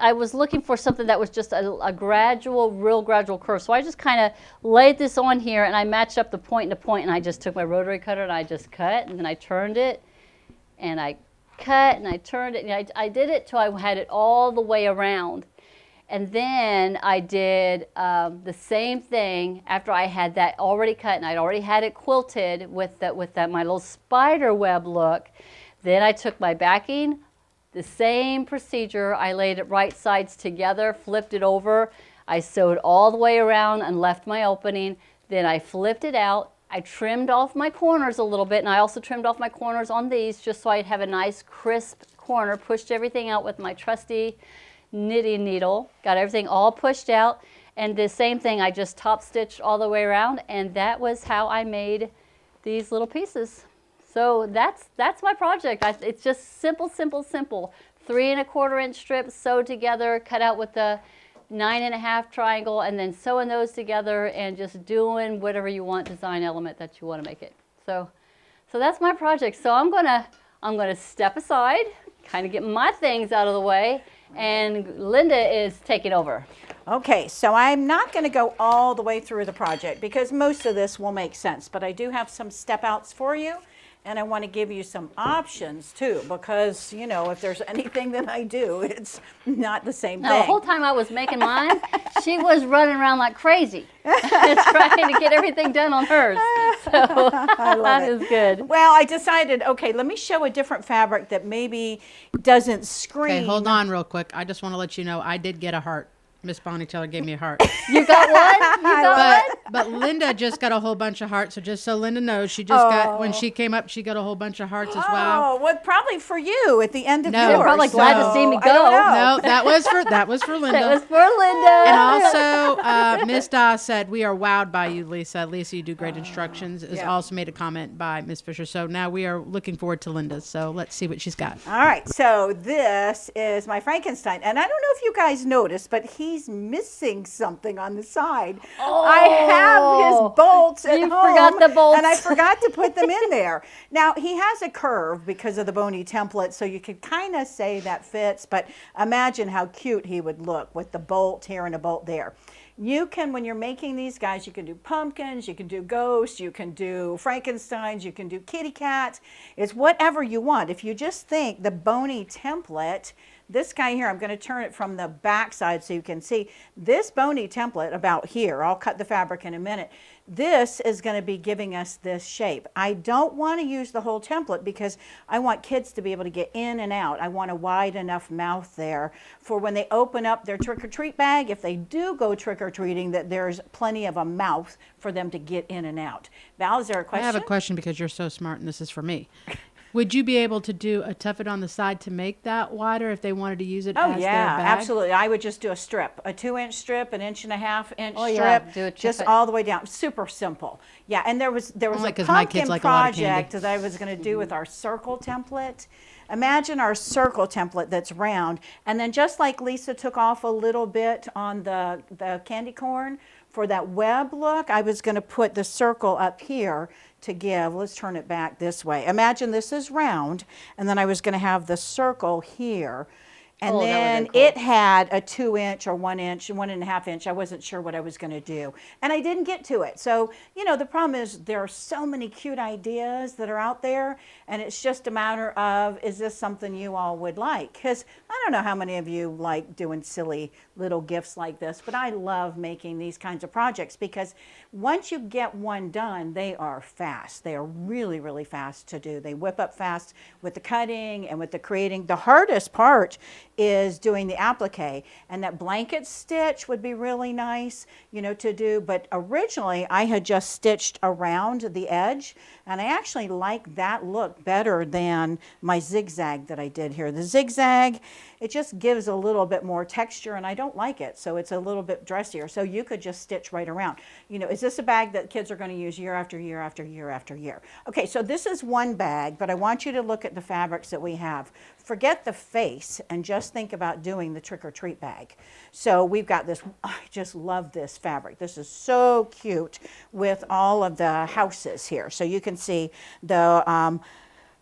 I was looking for something that was just a gradual, real gradual curve. So I just kind of laid this on here, and I matched up the point to point, and I just took my rotary cutter and I just cut, and then I turned it, and I cut, and I turned it, and I did it till I had it all the way around. And then I did the same thing after I had that already cut, and I'd already had it quilted with that my little spider web look. Then I took my backing, the same procedure, I laid it right sides together, flipped it over, I sewed all the way around and left my opening, then I flipped it out, I trimmed off my corners a little bit, and I also trimmed off my corners on these just so I'd have a nice crisp corner, pushed everything out with my trusty knitting needle, got everything all pushed out, and the same thing, I just top stitched all the way around, and that was how I made these little pieces. So that's my project. It's just simple, simple, simple. 3 1/4 inch strips sewed together, cut out with the 9 1/2 triangle, and then sewing those together and just doing whatever you want design element that you want to make it. So that's my project. So I'm gonna step aside, kind of get my things out of the way, and Linda is taking over. Okay, so I'm not going to go all the way through the project because most of this will make sense, but I do have some step outs for you. And I want to give you some options too, because, you know, if there's anything that I do, it's not the same thing. The whole time I was making mine, she was running around like crazy, trying to get everything done on hers. So that is good. Well, I decided, okay, let me show a different fabric that maybe doesn't scream. Okay, hold on real quick. I just want to let you know I did get a heart. Miss Bonnie Taylor gave me a heart. You got one? You got one? But Linda just got a whole bunch of hearts. So just so Linda knows, she just got, when she came up, she got a whole bunch of hearts as well. Oh, well, probably for you at the end of yours. They're probably glad to see me go. No, that was for Linda. That was for Linda. And also, Miss Dawes said, we are wowed by you, Lisa. Lisa, you do great instructions. Is also made a comment by Miss Fisher. So now we are looking forward to Linda's. So let's see what she's got. All right. So this is my Frankenstein. And I don't know if you guys noticed, but he's missing something on the side. Oh, I have his bolts at home. You forgot the bolts. And I forgot to put them in there. Now, he has a curve because of the bony template, so you could kind of say that fits, but imagine how cute he would look with the bolt here and a bolt there. You can, when you're making these guys, you can do pumpkins, you can do ghosts, you can do Frankensteins, you can do kitty cats. It's whatever you want. If you just think the bony template, this guy here, I'm going to turn it from the back side so you can see this bony template about here. I'll cut the fabric in a minute. This is going to be giving us this shape. I don't want to use the whole template because I want kids to be able to get in and out. I want a wide enough mouth there for when they open up their trick-or-treat bag, if they do go trick-or-treating, that there's plenty of a mouth for them to get in and out. Val, is there a question? I have a question because you're so smart and this is for me. Would you be able to do a tuff it on the side to make that wider if they wanted to use it Oh as yeah, their bag? absolutely. I would just do a strip, a 2-inch strip, an 1.5-inch Oh, yeah, strip, do a just tippet. all the way down. Super simple. Yeah, and there was Only a 'cause my kids pumpkin like a lot of candy. project that I was going to do with our circle template. Imagine our circle template that's round, and then just like Lisa took off a little bit on the candy corn for that web look, I was going to put the circle up here to give. Let's turn it back this way. Imagine this is round, and then I was going to have the circle here. And Oh, that would've then been cool. it had a 2-inch or 1-inch, 1.5-inch. I wasn't sure what I was going to do. And I didn't get to it. So, you know, the problem is there are so many cute ideas that are out there. And it's just a matter of, is this something you all would like? Because I don't know how many of you like doing silly little gifts like this, but I love making these kinds of projects because once you get one done, they are fast. They are really, really fast to do. They whip up fast with the cutting and with the creating. The hardest part is doing the applique, and that blanket stitch would be really nice, you know, to do. But originally I had just stitched around the edge, and I actually like that look better than my zigzag that I did here. The zigzag, it just gives a little bit more texture, and I don't like it, so it's a little bit dressier. So you could just stitch right around. You know, is this a bag that kids are going to use year after year after year after year? Okay, so this is one bag, but I want you to look at the fabrics that we have. Forget the face and just think about doing the trick-or-treat bag. So we've got this, I just love this fabric. This is so cute with all of the houses here. So you can see the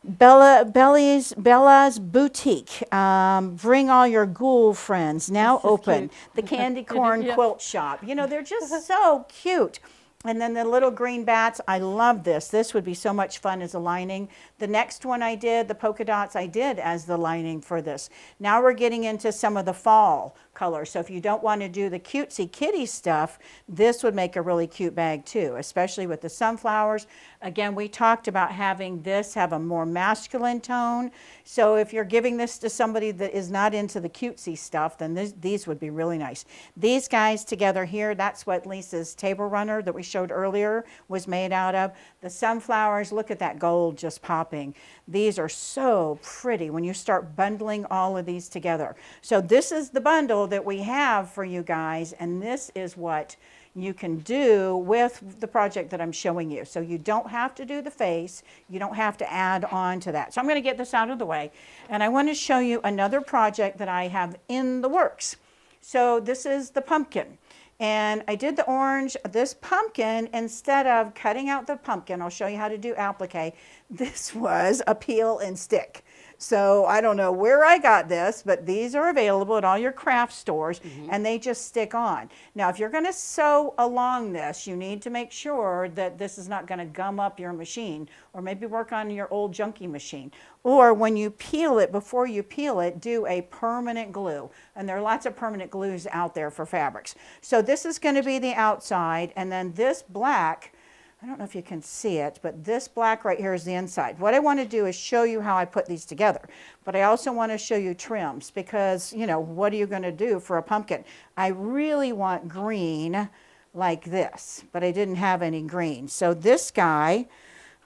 Bella's Boutique. Bring all your ghoul friends. Now open. The candy corn Yeah. quilt shop. You know, they're just so cute. And then the little green bats, I love this. This would be so much fun as a lining. The next one I did, the polka dots, I did as the lining for this. Now we're getting into some of the fall colors. So if you don't want to do the cutesy kitty stuff, this would make a really cute bag too, especially with the sunflowers. Again, we talked about having this have a more masculine tone. So if you're giving this to somebody that is not into the cutesy stuff, then these would be really nice. These guys together here, that's what Lisa's table runner that we showed earlier was made out of. The sunflowers, look at that gold just popping. These are so pretty when you start bundling all of these together. So this is the bundle that we have for you guys, and this is what you can do with the project that I'm showing you. So you don't have to do the face, you don't have to add on to that. So I'm going to get this out of the way, and I want to show you another project that I have in the works. So this is the pumpkin. And I did the orange. This pumpkin, instead of cutting out the pumpkin, I'll show you how to do applique, this was a peel and stick. So I don't know where I got this, but these are available at all your craft stores, and they just stick on. Now, if you're going to sew along this, you need to make sure that this is not going to gum up your machine, or maybe work on your old junky machine. Or when you peel it, before you peel it, do a permanent glue. And there are lots of permanent glues out there for fabrics. So this is going to be the outside, and then this black, I don't know if you can see it, but this black right here is the inside. What I want to do is show you how I put these together. But I also want to show you trims because, you know, what are you going to do for a pumpkin? I really want green like this, but I didn't have any green. So this guy,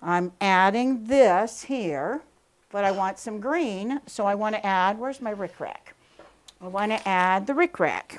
I'm adding this here, but I want some green. So I want to add, where's my rickrack? I want to add the rickrack.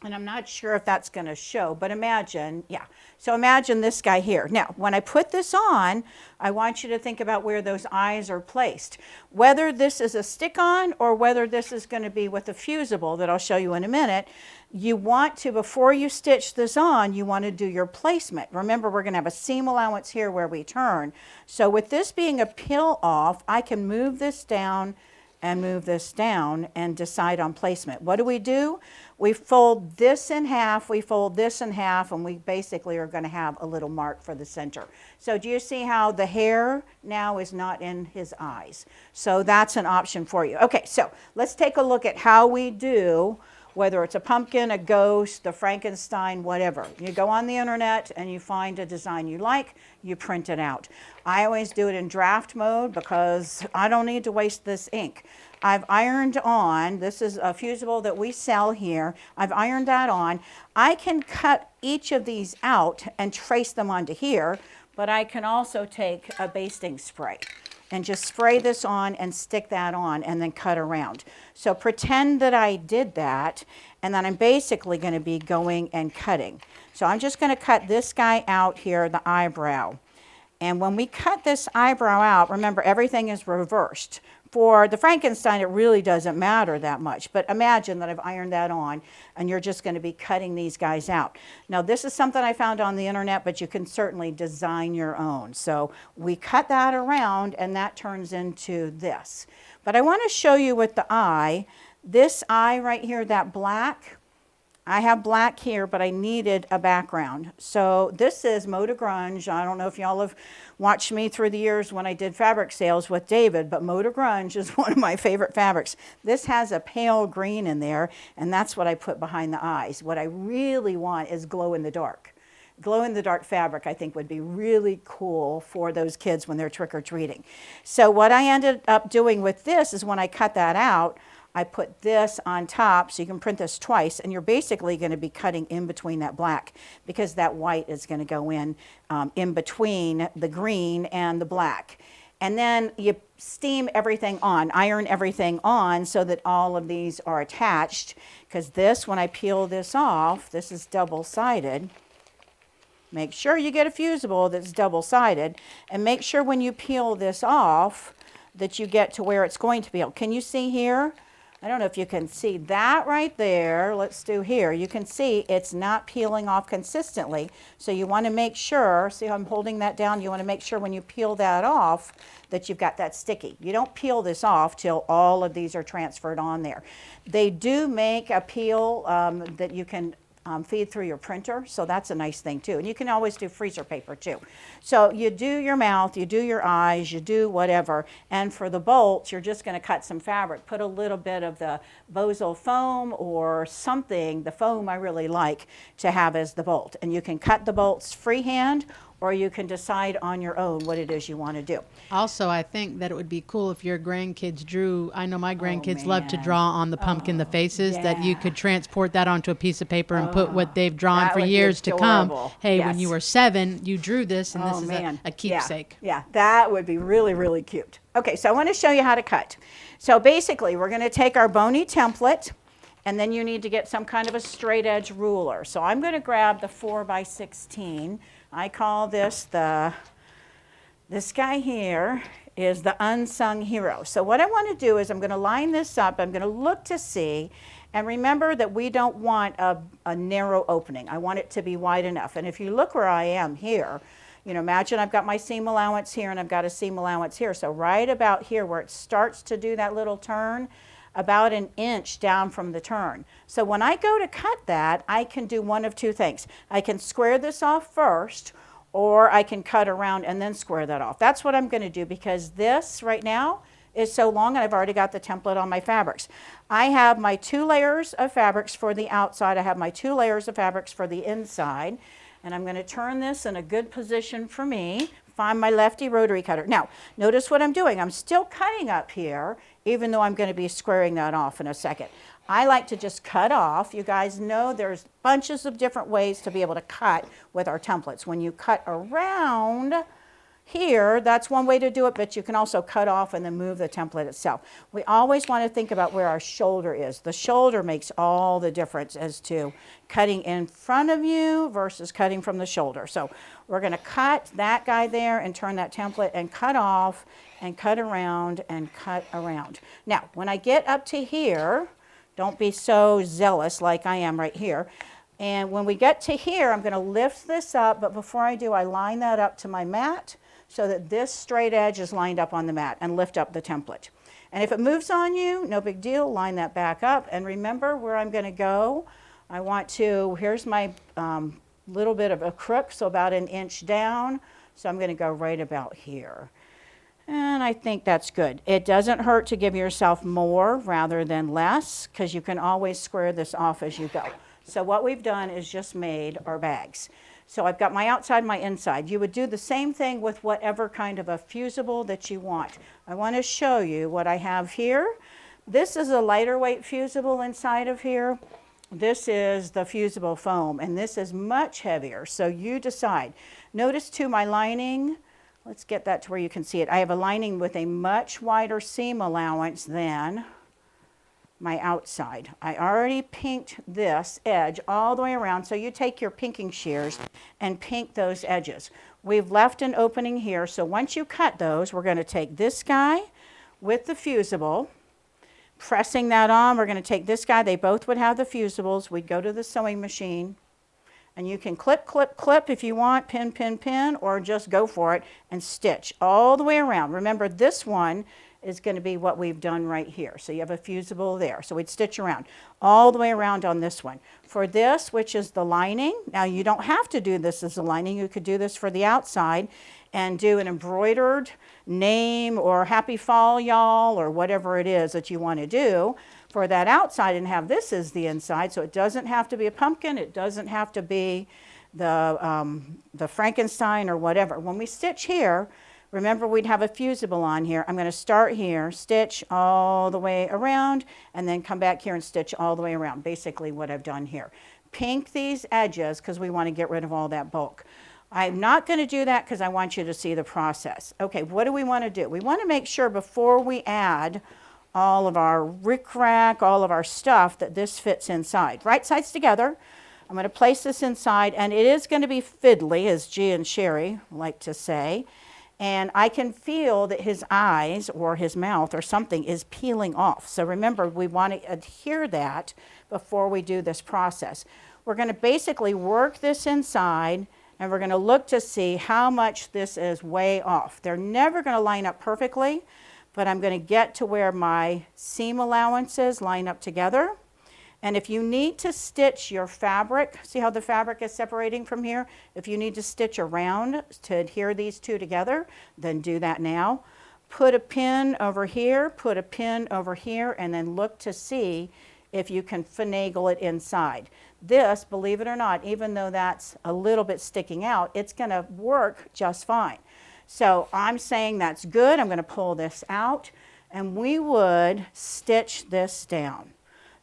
And I'm not sure if that's going to show, but imagine, yeah. So imagine this guy here. Now, when I put this on, I want you to think about where those eyes are placed. Whether this is a stick-on or whether this is going to be with a fusible that I'll show you in a minute, you want to, before you stitch this on, you want to do your placement. Remember, we're going to have a seam allowance here where we turn. So with this being a peel off, I can move this down and move this down and decide on placement. What do? We fold this in half, we fold this in half, and we basically are going to have a little mark for the center. So do you see how the hair now is not in his eyes? So that's an option for you. Okay, so let's take a look at how we do, whether it's a pumpkin, a ghost, the Frankenstein, whatever. You go on the internet and you find a design you like, you print it out. I always do it in draft mode because I don't need to waste this ink. I've ironed on, this is a fusible that we sell here, I've ironed that on. I can cut each of these out and trace them onto here, but I can also take a basting spray. and just spray this on and stick that on and then cut around. So pretend that I did that, and then I'm basically going to be going and cutting. So I'm just going to cut this guy out here, the eyebrow. And when we cut this eyebrow out, remember everything is reversed. For the Frankenstein, it really doesn't matter that much, but imagine that I've ironed that on and you're just going to be cutting these guys out. Now this is something I found on the internet, but you can certainly design your own. So we cut that around and that turns into this. But I want to show you with the eye, this eye right here, that black, I have black here, but I needed a background. So this is Mode Grunge. I don't know if y'all have watched me through the years when I did fabric sales with David, but Mode Grunge is one of my favorite fabrics. This has a pale green in there, and that's what I put behind the eyes. What I really want is glow in the dark. Glow in the dark fabric I think would be really cool for those kids when they're trick-or-treating. So what I ended up doing with this is when I cut that out, I put this on top, so you can print this twice, and you're basically going to be cutting in between that black because that white is going to go in between the green and the black. And then you steam everything on, iron everything on so that all of these are attached, because this, when I peel this off, this is double-sided. Make sure you get a fusible that's double-sided, and make sure when you peel this off that you get to where it's going to peel. Can you see here? I don't know if you can see that right there. Let's do here. You can see it's not peeling off consistently. So you want to make sure, see how I'm holding that down? You want to make sure when you peel that off that you've got that sticky. You don't peel this off till all of these are transferred on there. They do make a peel that you can feed through your printer, so that's a nice thing too. And you can always do freezer paper too. So you do your mouth, you do your eyes, you do whatever, and for the bolts, you're just going to cut some fabric. Put a little bit of the Bosal foam or something, the foam I really like to have as the bolt. And you can cut the bolts freehand, or you can decide on your own what it is you want to do. Also, I think that it would be cool if your grandkids drew, I know my grandkids love to draw on the pumpkin, the faces, that you could transport that onto a piece of paper and put what they've drawn for years to come. Hey, when you were 7, you drew this, and this is a keepsake. Yeah, that would be really, really cute. Okay, so I want to show you how to cut. So basically, we're going to take our bony template, and then you need to get some kind of a straight edge ruler. So I'm going to grab the 4x16. I call this this guy here is the unsung hero. So what I want to do is I'm going to line this up. I'm going to look to see, and remember that we don't want a narrow opening. I want it to be wide enough. And if you look where I am here, you know, imagine I've got my seam allowance here and I've got a seam allowance here. So right about here where it starts to do that little turn, about an inch down from the turn. So when I go to cut that, I can do one of two things. I can square this off first, or I can cut around and then square that off. That's what I'm going to do, because this right now is so long and I've already got the template on my fabrics. I have my 2 layers of fabrics for the outside. I have my 2 layers of fabrics for the inside. And I'm going to turn this in a good position for me. Find my lefty rotary cutter. Now, notice what I'm doing. I'm still cutting up here, even though I'm going to be squaring that off in a second. I like to just cut off. You guys know there's bunches of different ways to be able to cut with our templates. When you cut around here, that's one way to do it, but you can also cut off and then move the template itself. We always want to think about where our shoulder is. The shoulder makes all the difference as to cutting in front of you versus cutting from the shoulder. So we're going to cut that guy there and turn that template and cut off and cut around and cut around. Now, when I get up to here, don't be so zealous like I am right here. And when we get to here, I'm going to lift this up, but before I do, I line that up to my mat so that this straight edge is lined up on the mat, and lift up the template. And if it moves on you, no big deal, line that back up. And remember where I'm going to go. I want to, here's my little bit of a crook, so about an inch down. So I'm going to go right about here. And I think that's good. It doesn't hurt to give yourself more rather than less, because you can always square this off as you go. So what we've done is just made our bags. So I've got my outside, my inside. You would do the same thing with whatever kind of a fusible that you want. I want to show you what I have here. This is a lighter weight fusible inside of here. This is the fusible foam, and this is much heavier. So you decide. Notice too, my lining, let's get that to where you can see it. I have a lining with a much wider seam allowance than my outside. I already pinked this edge all the way around, so you take your pinking shears and pink those edges. We've left an opening here, so once you cut those, we're going to take this guy with the fusible, pressing that on. We're going to take this guy. They both would have the fusibles. We'd go to the sewing machine, and you can clip, clip, clip if you want, pin, pin, pin, or just go for it and stitch all the way around. Remember, this one is going to be what we've done right here. So you have a fusible there. So we'd stitch around all the way around on this one. For this, which is the lining, now you don't have to do this as a lining. You could do this for the outside and do an embroidered name or happy fall y'all or whatever it is that you want to do for that outside and have this as the inside. So it doesn't have to be a pumpkin. It doesn't have to be the Frankenstein or whatever. When we stitch here, remember, we'd have a fusible on here. I'm going to start here, stitch all the way around, and then come back here and stitch all the way around. Basically what I've done here. Pink these edges because we want to get rid of all that bulk. I'm not going to do that because I want you to see the process. Okay, what do we want to do? We want to make sure before we add all of our rickrack, all of our stuff, that this fits inside. Right sides together. I'm going to place this inside, and it is going to be fiddly, as G and Sherry like to say. And I can feel that his eyes or his mouth or something is peeling off. So remember, we want to adhere that before we do this process. We're going to basically work this inside, and we're going to look to see how much this is way off. They're never going to line up perfectly, but I'm going to get to where my seam allowances line up together. And if you need to stitch your fabric, see how the fabric is separating from here? If you need to stitch around to adhere these two together, then do that now. Put a pin over here, put a pin over here, and then look to see if you can finagle it inside. This, believe it or not, even though that's a little bit sticking out, it's going to work just fine. So I'm saying that's good. I'm going to pull this out, and we would stitch this down.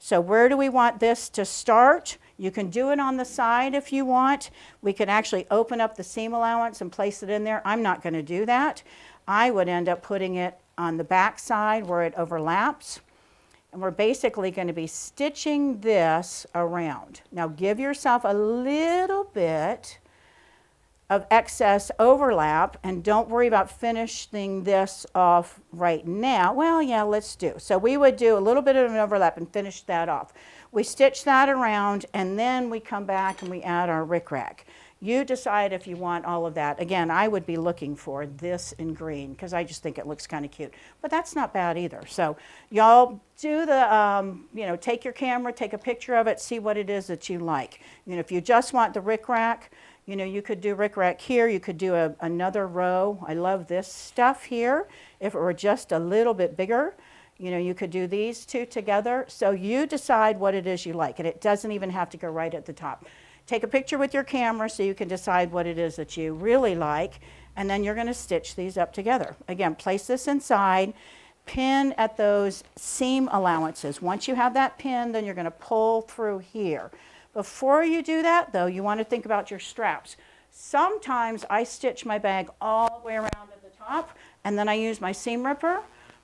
So where do we want this to start? You can do it on the side if you want. We can actually open up the seam allowance and place it in there. I'm not going to do that. I would end up putting it on the back side where it overlaps. And we're basically going to be stitching this around. Now give yourself a little bit of excess overlap, and don't worry about finishing this off right now. Well, yeah, let's do. So we would do a little bit of an overlap and finish that off. We stitch that around, and then we come back and we add our rickrack. You decide if you want all of that. Again, I would be looking for this in green because I just think it looks kind of cute, but that's not bad either. So y'all do the, take your camera, take a picture of it, see what it is that you like. If you just want the rickrack, you could do rickrack here. You could do another row. I love this stuff here. If it were just a little bit bigger, you could do these two together. So you decide what it is you like, and it doesn't even have to go right at the top. Take a picture with your camera so you can decide what it is that you really like, and then you're going to stitch these up together. Again, place this inside, pin at those seam allowances. Once you have that pin, then you're going to pull through here. Before you do that, though, you want to think about your straps. Sometimes I stitch my bag all the way around at the top, and then I use my seam ripper,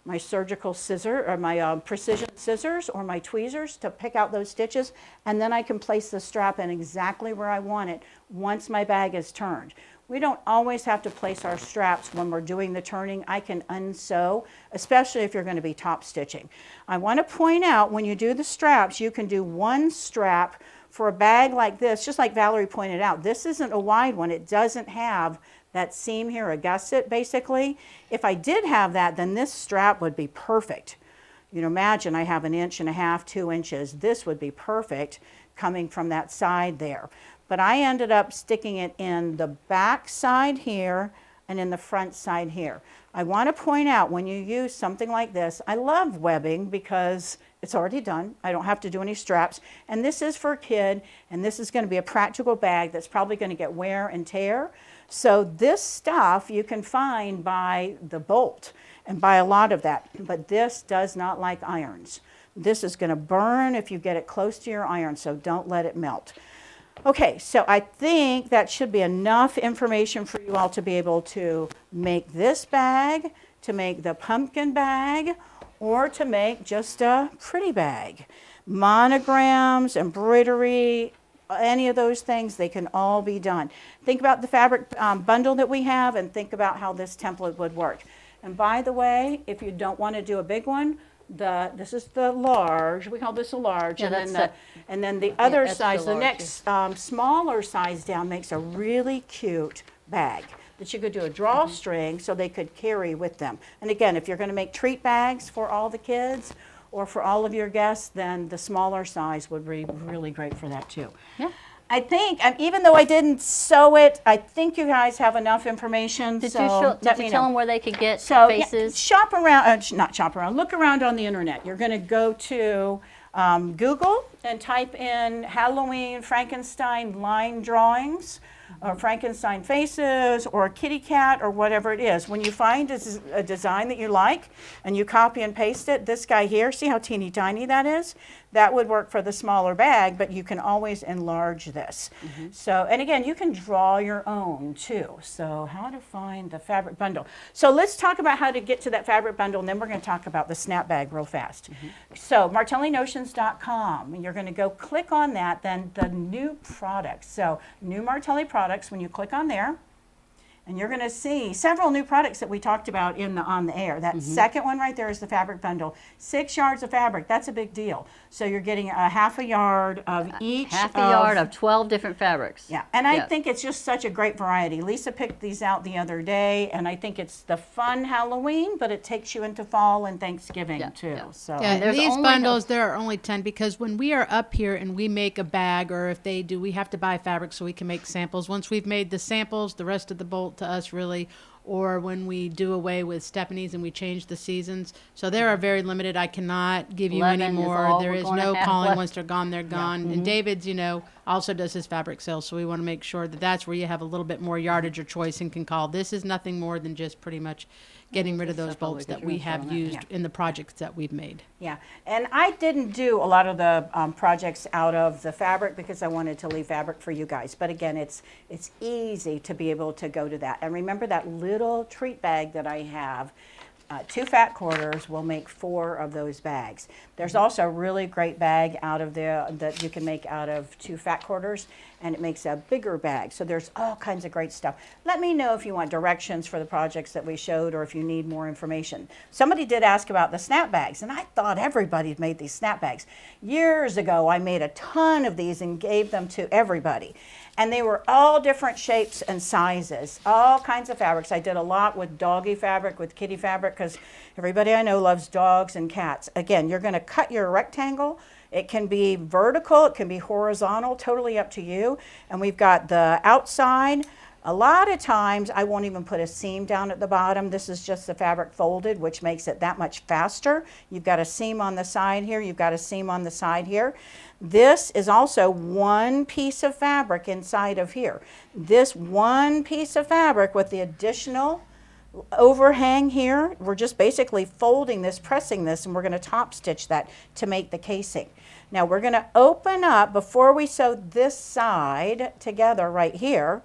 my surgical scissor, or my precision scissors, or my tweezers to pick out those stitches, and then I can place the strap in exactly where I want it once my bag is turned. We don't always have to place our straps when we're doing the turning. I can unsew, especially if you're going to be top stitching. I want to point out, when you do the straps, you can do one strap for a bag like this, just like Valerie pointed out. This isn't a wide one. It doesn't have that seam here, a gusset basically. If I did have that, then this strap would be perfect. Imagine I have 1.5 inches, 2 inches. This would be perfect coming from that side there. But I ended up sticking it in the back side here and in the front side here. I want to point out, when you use something like this, I love webbing because it's already done. I don't have to do any straps. And this is for a kid, and this is going to be a practical bag that's probably going to get wear and tear. So this stuff you can find by the bolt and buy a lot of that. But this does not like irons. This is going to burn if you get it close to your iron, so don't let it melt. Okay, so I think that should be enough information for you all to be able to make this bag, to make the pumpkin bag, or to make just a pretty bag. Monograms, embroidery, any of those things, they can all be done. Think about the fabric bundle that we have and think about how this template would work. And by the way, if you don't want to do a big one, this is the large, we call this a large, Yeah, and then the other that's size, the the large, next smaller size down makes a really cute bag that you could do a drawstring so they could carry with them. And again, if you're going to make treat bags for all the kids or for all of your guests, then the smaller size would be really great for that too. Yeah. I think, even though I didn't sew it, I think you guys have enough information. Did so you, let me tell know. them where they could get So yeah, faces? shop around, not shop around, look around on the internet. You're going to go to Google and type in Halloween Frankenstein line drawings or Frankenstein faces or kitty cat or whatever it is. When you find a design that you like and you copy and paste it, this guy here, see how teeny tiny that is? That would work for the smaller bag, but you can always enlarge this. So, and again, you can draw your own too. So how to find the fabric bundle. So let's talk about how to get to that fabric bundle, and then we're going to talk about the snap bag real fast. So martellinotions.com, you're going to go click on that, then the new products. So new Martelli products, when you click on there, and you're going to see several new products that we talked about on the air. That second one right there is the fabric bundle. 6 yards of fabric, that's a big deal. So you're getting a half a yard of each. Half a yard of 12 different fabrics. Yeah, and I think it's just such a great variety. Lisa picked these out the other day, and I think it's the fun Halloween, but it takes you into fall and Thanksgiving too. yeah. So Yeah, there's these only bundles, there are only 10 because when we are up here and we make a bag, or if they do, we have to buy fabric so we can make samples. Once we've made the samples, the rest of the bolt to us really, or when we do away with Stephanie's and we change the seasons. So they are very limited. I cannot give you any 11 is more. all There we're is gonna no have calling. left. Once they're gone, they're gone. And David's, also does his fabric sales. So we want to make sure that that's where you have a little bit more yardage or choice and can call. This is nothing more than just pretty much getting rid of those stuff all bolts we that could we use have on that. used in the projects that we've made. yeah, and I didn't do a lot of the projects out of the fabric because I wanted to leave fabric for you guys. But again, it's easy to be able to go to that. And remember that little treat bag that I have. 2 fat quarters will make 4 of those bags. There's also a really great bag out of there that you can make out of 2 fat quarters, and it makes a bigger bag. So there's all kinds of great stuff. Let me know if you want directions for the projects that we showed or if you need more information. Somebody did ask about the snap bags, and I thought everybody had made these snap bags. Years ago, I made a ton of these and gave them to everybody. And they were all different shapes and sizes, all kinds of fabrics. I did a lot with doggy fabric, with kitty fabric, because everybody I know loves dogs and cats. Again, you're going to cut your rectangle. It can be vertical, it can be horizontal, totally up to you. And we've got the outside. A lot of times I won't even put a seam down at the bottom. This is just the fabric folded, which makes it that much faster. You've got a seam on the side here. You've got a seam on the side here. This is also one piece of fabric inside of here. This one piece of fabric with the additional overhang here, we're just basically folding this, pressing this, and we're going to top stitch that to make the casing. Now we're going to open up, before we sew this side together right here,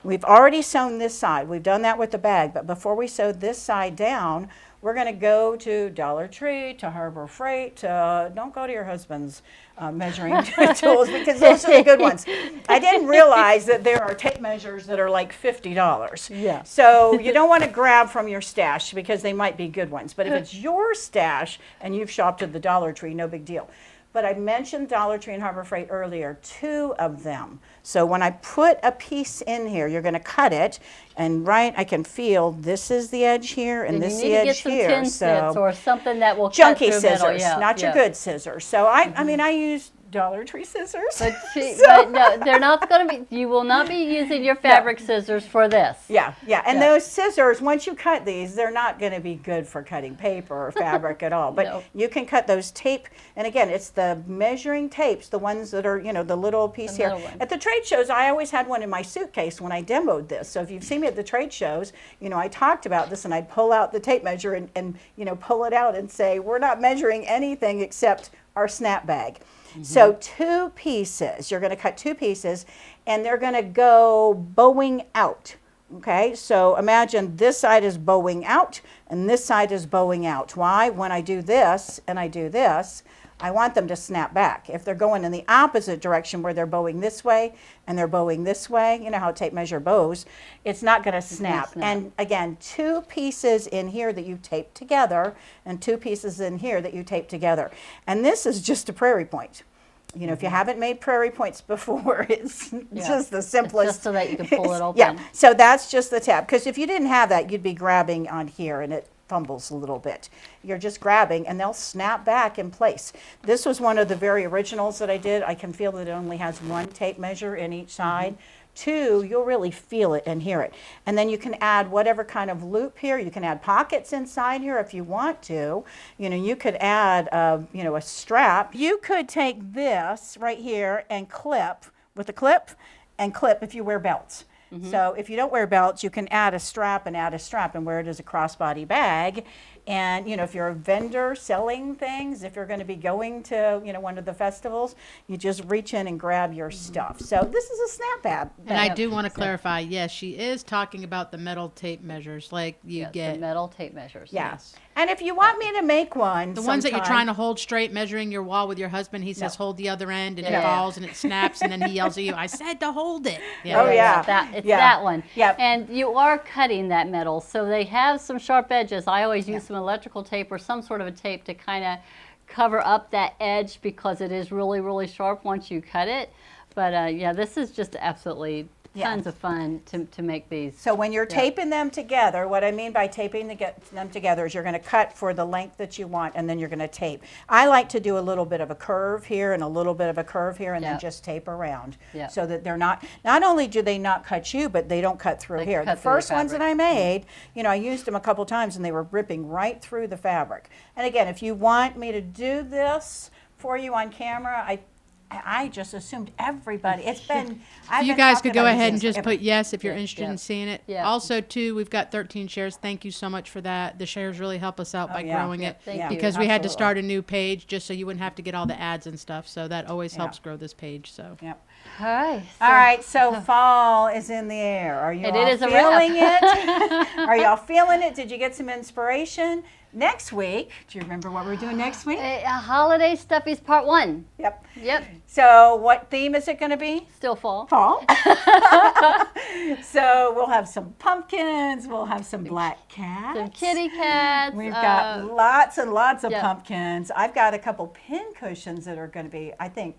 we've already sewn this side. We've done that with the bag, but before we sew this side down, we're going to go to Dollar Tree, to Harbor Freight, don't go to your husband's measuring tools because those are the good ones. I didn't realize that there are tape measures that are like $50. Yeah. So you don't want to grab from your stash because they might be good ones. But if it's your stash and you've shopped at the Dollar Tree, no big deal. But I mentioned Dollar Tree and Harbor Freight earlier, 2 of them. So when I put a piece in here, you're going to cut it, and I can feel this is the edge here, and this is the edge here. You need to get some tin snips or something that will cut junky through scissors, metal. Yeah, not your good scissors. So I mean, I use Dollar Tree scissors. But, but no, they're not going to be. You will not be using your fabric scissors for this. Yeah, and those scissors, once you cut these, they're not going to be good for cutting paper or fabric at all. But No. you can cut those tape, and again, it's the measuring tapes, the ones that are, the little piece The here. little one. At the trade shows, I always had one in my suitcase when I demoed this. So if you've seen me at the trade shows, I talked about this, and I'd pull out the tape measure and pull it out and say, we're not measuring anything except our snap bag. So 2 pieces, you're going to cut 2 pieces, and they're going to go bowing out. Okay, so imagine this side is bowing out and this side is bowing out. Why? When I do this and I do this, I want them to snap back. If they're going in the opposite direction where they're bowing this way and they're bowing this way, you know how tape measure bows, it's not going to snap. And again, 2 pieces in here that you tape together and 2 pieces in here that you tape together. And this is just a prairie point. You know, if you haven't made prairie points before, it's just the simplest. Just so that you can pull it open. Yeah, so that's just the tab. Because if you didn't have that, you'd be grabbing on here and it fumbles a little bit. You're just grabbing and they'll snap back in place. This was one of the very originals that I did. I can feel that it only has 1 tape measure in each side. 2, you'll really feel it and hear it. And then you can add whatever kind of loop here. You can add pockets inside here if you want to. You know, you could add, you know, a strap. You could take this right here and clip with a clip and clip if you wear belts. So if you don't wear belts, you can add a strap and wear it as a crossbody bag. And, you know, if you're a vendor selling things, if you're going to be going to, you know, one of the festivals, you just reach in and grab your stuff. So this is a snap bag. And I do want to clarify, yes, she is talking about the metal tape measures, like you get. The metal tape measures. Yes. And if you want me to make one, the ones that you're trying to hold straight, measuring your wall with your husband, he says hold the other end, and it falls and it snaps, and then he yells at you, I said to hold it. Yeah. Oh, yeah. It's that one. Yep. And you are cutting that metal, so they have some sharp edges. I always use some electrical tape or some sort of a tape to kind of cover up that edge because it is really, really sharp once you cut it. But yeah, this is just absolutely tons of fun to make these. So when you're taping them together, what I mean by taping them together is you're going to cut for the length that you want and then you're going to tape. I like to do a little bit of a curve here and a little bit of a curve here and then just tape around so that they're not only do they not cut you, but they don't cut through here. The first ones that I made, you know, I used them a couple times and they were ripping right through the fabric. And again, if you want me to do this for you on camera, I just assumed everybody. It's been. You guys could go ahead and just put yes if you're interested in seeing it. Yeah. Also, too, we've got 13 shares. Thank you so much for that. The shares really help us out by growing it. Thank you. Because we had to start a new page just so you wouldn't have to get all the ads and stuff. So that always helps grow this page. So. Yep. All right. All right. So fall is in the air. Are you all feeling it? Are y'all feeling it? Did you get some inspiration? Next week, do you remember what we're doing next week? Holiday Stuffies Part 1. Yep. Yep. So what theme is it going to be? Still fall. Fall. So we'll have some pumpkins. We'll have some black cats. Some kitty cats. We've got lots and lots of pumpkins. I've got a couple pin cushions that are going to be, I think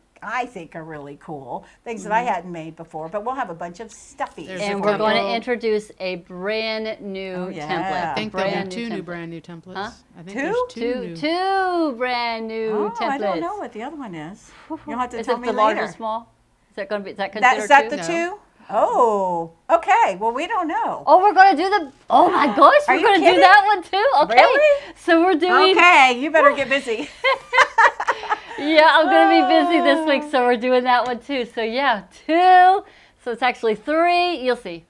are really cool. Things that I hadn't made before, but we'll have a bunch of stuffies. And we're going to introduce a brand new template. I think there'll be 2 brand new templates. Huh? I think there's 2 two brand new templates. I don't know what the other one is. You'll have to tell me later. Is it the large or small? Is that going to be, is that considered Is that the No. 2? Oh, okay. Well, we don't know. Oh, we're going to do the, oh my gosh, we're going to do that one too? Okay. Really? So we're doing. Okay, you better get busy. Yeah, I'm going to be busy this week, so we're doing that one too. So yeah, 2. So it's actually 3. You'll see.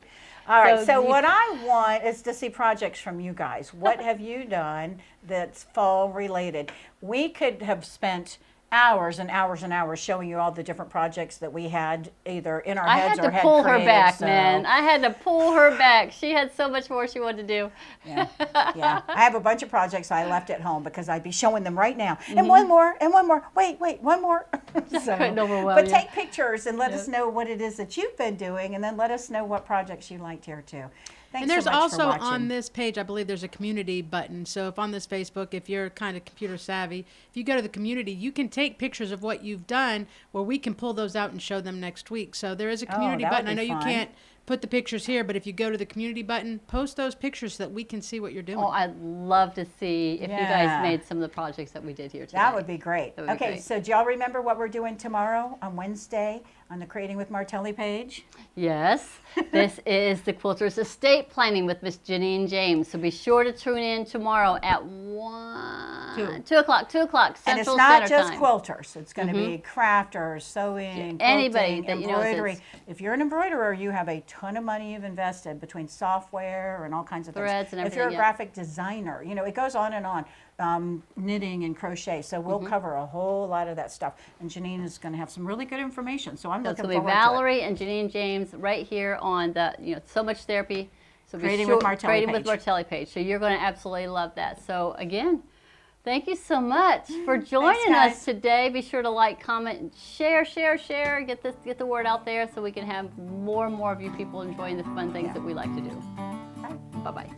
All right, so what I want is to see projects from you guys. What have you done that's fall related? We could have spent hours and hours and hours showing you all the different projects that we had either in our heads or had created. I had to pull her back, man. I had to pull her back. She had so much more she wanted to do. Yeah. I have a bunch of projects I left at home because I'd be showing them right now. And one more, and one more. Wait, one more. But take pictures and let us know what it is that you've been doing, and then let us know what projects you liked here too. Thanks and there's so much also for watching. on this page, I believe there's a community button. So if on this Facebook, if you're kind of computer savvy, if you go to the community, you can take pictures of what you've done where we can pull those out and show them next week. So there is a community button. I know you can't put the pictures here, but if you go to the community button, post those pictures so that we can see what you're doing. Oh, I'd love to see if you guys made some of the projects that we did here today. That would be great. Okay, so do y'all remember what we're doing tomorrow on Wednesday on the Creating with Martelli page? Yes, this is the Quilter's Estate Planning with Miss Jenny and James. So be sure to tune in tomorrow at 1. 2 o'clock, 2 o'clock And it's Central not Standard just Time. quilters. It's going to be crafters, sewing, anybody quilting, that you know embroidery. is- If you're an embroiderer, you have a ton of money you've invested between software and all kinds of Threads things. and If you're a everything, yeah. graphic designer, you know, it goes on and on. Knitting and crochet. So we'll cover a whole lot of that stuff. And Janine is going to have some really good information. So I'm So it's looking going to be forward to it. Valerie and Janine James right here on the, So Much Therapy. So be Creating sure, with Martelli Creating with page. Martelli page. So you're going to absolutely love that. So again, thank you so much for joining guys. us today. Be sure to like, comment, share. Get the word out there so we can have more and more of you people enjoying the fun things that we like to do. Bye-bye.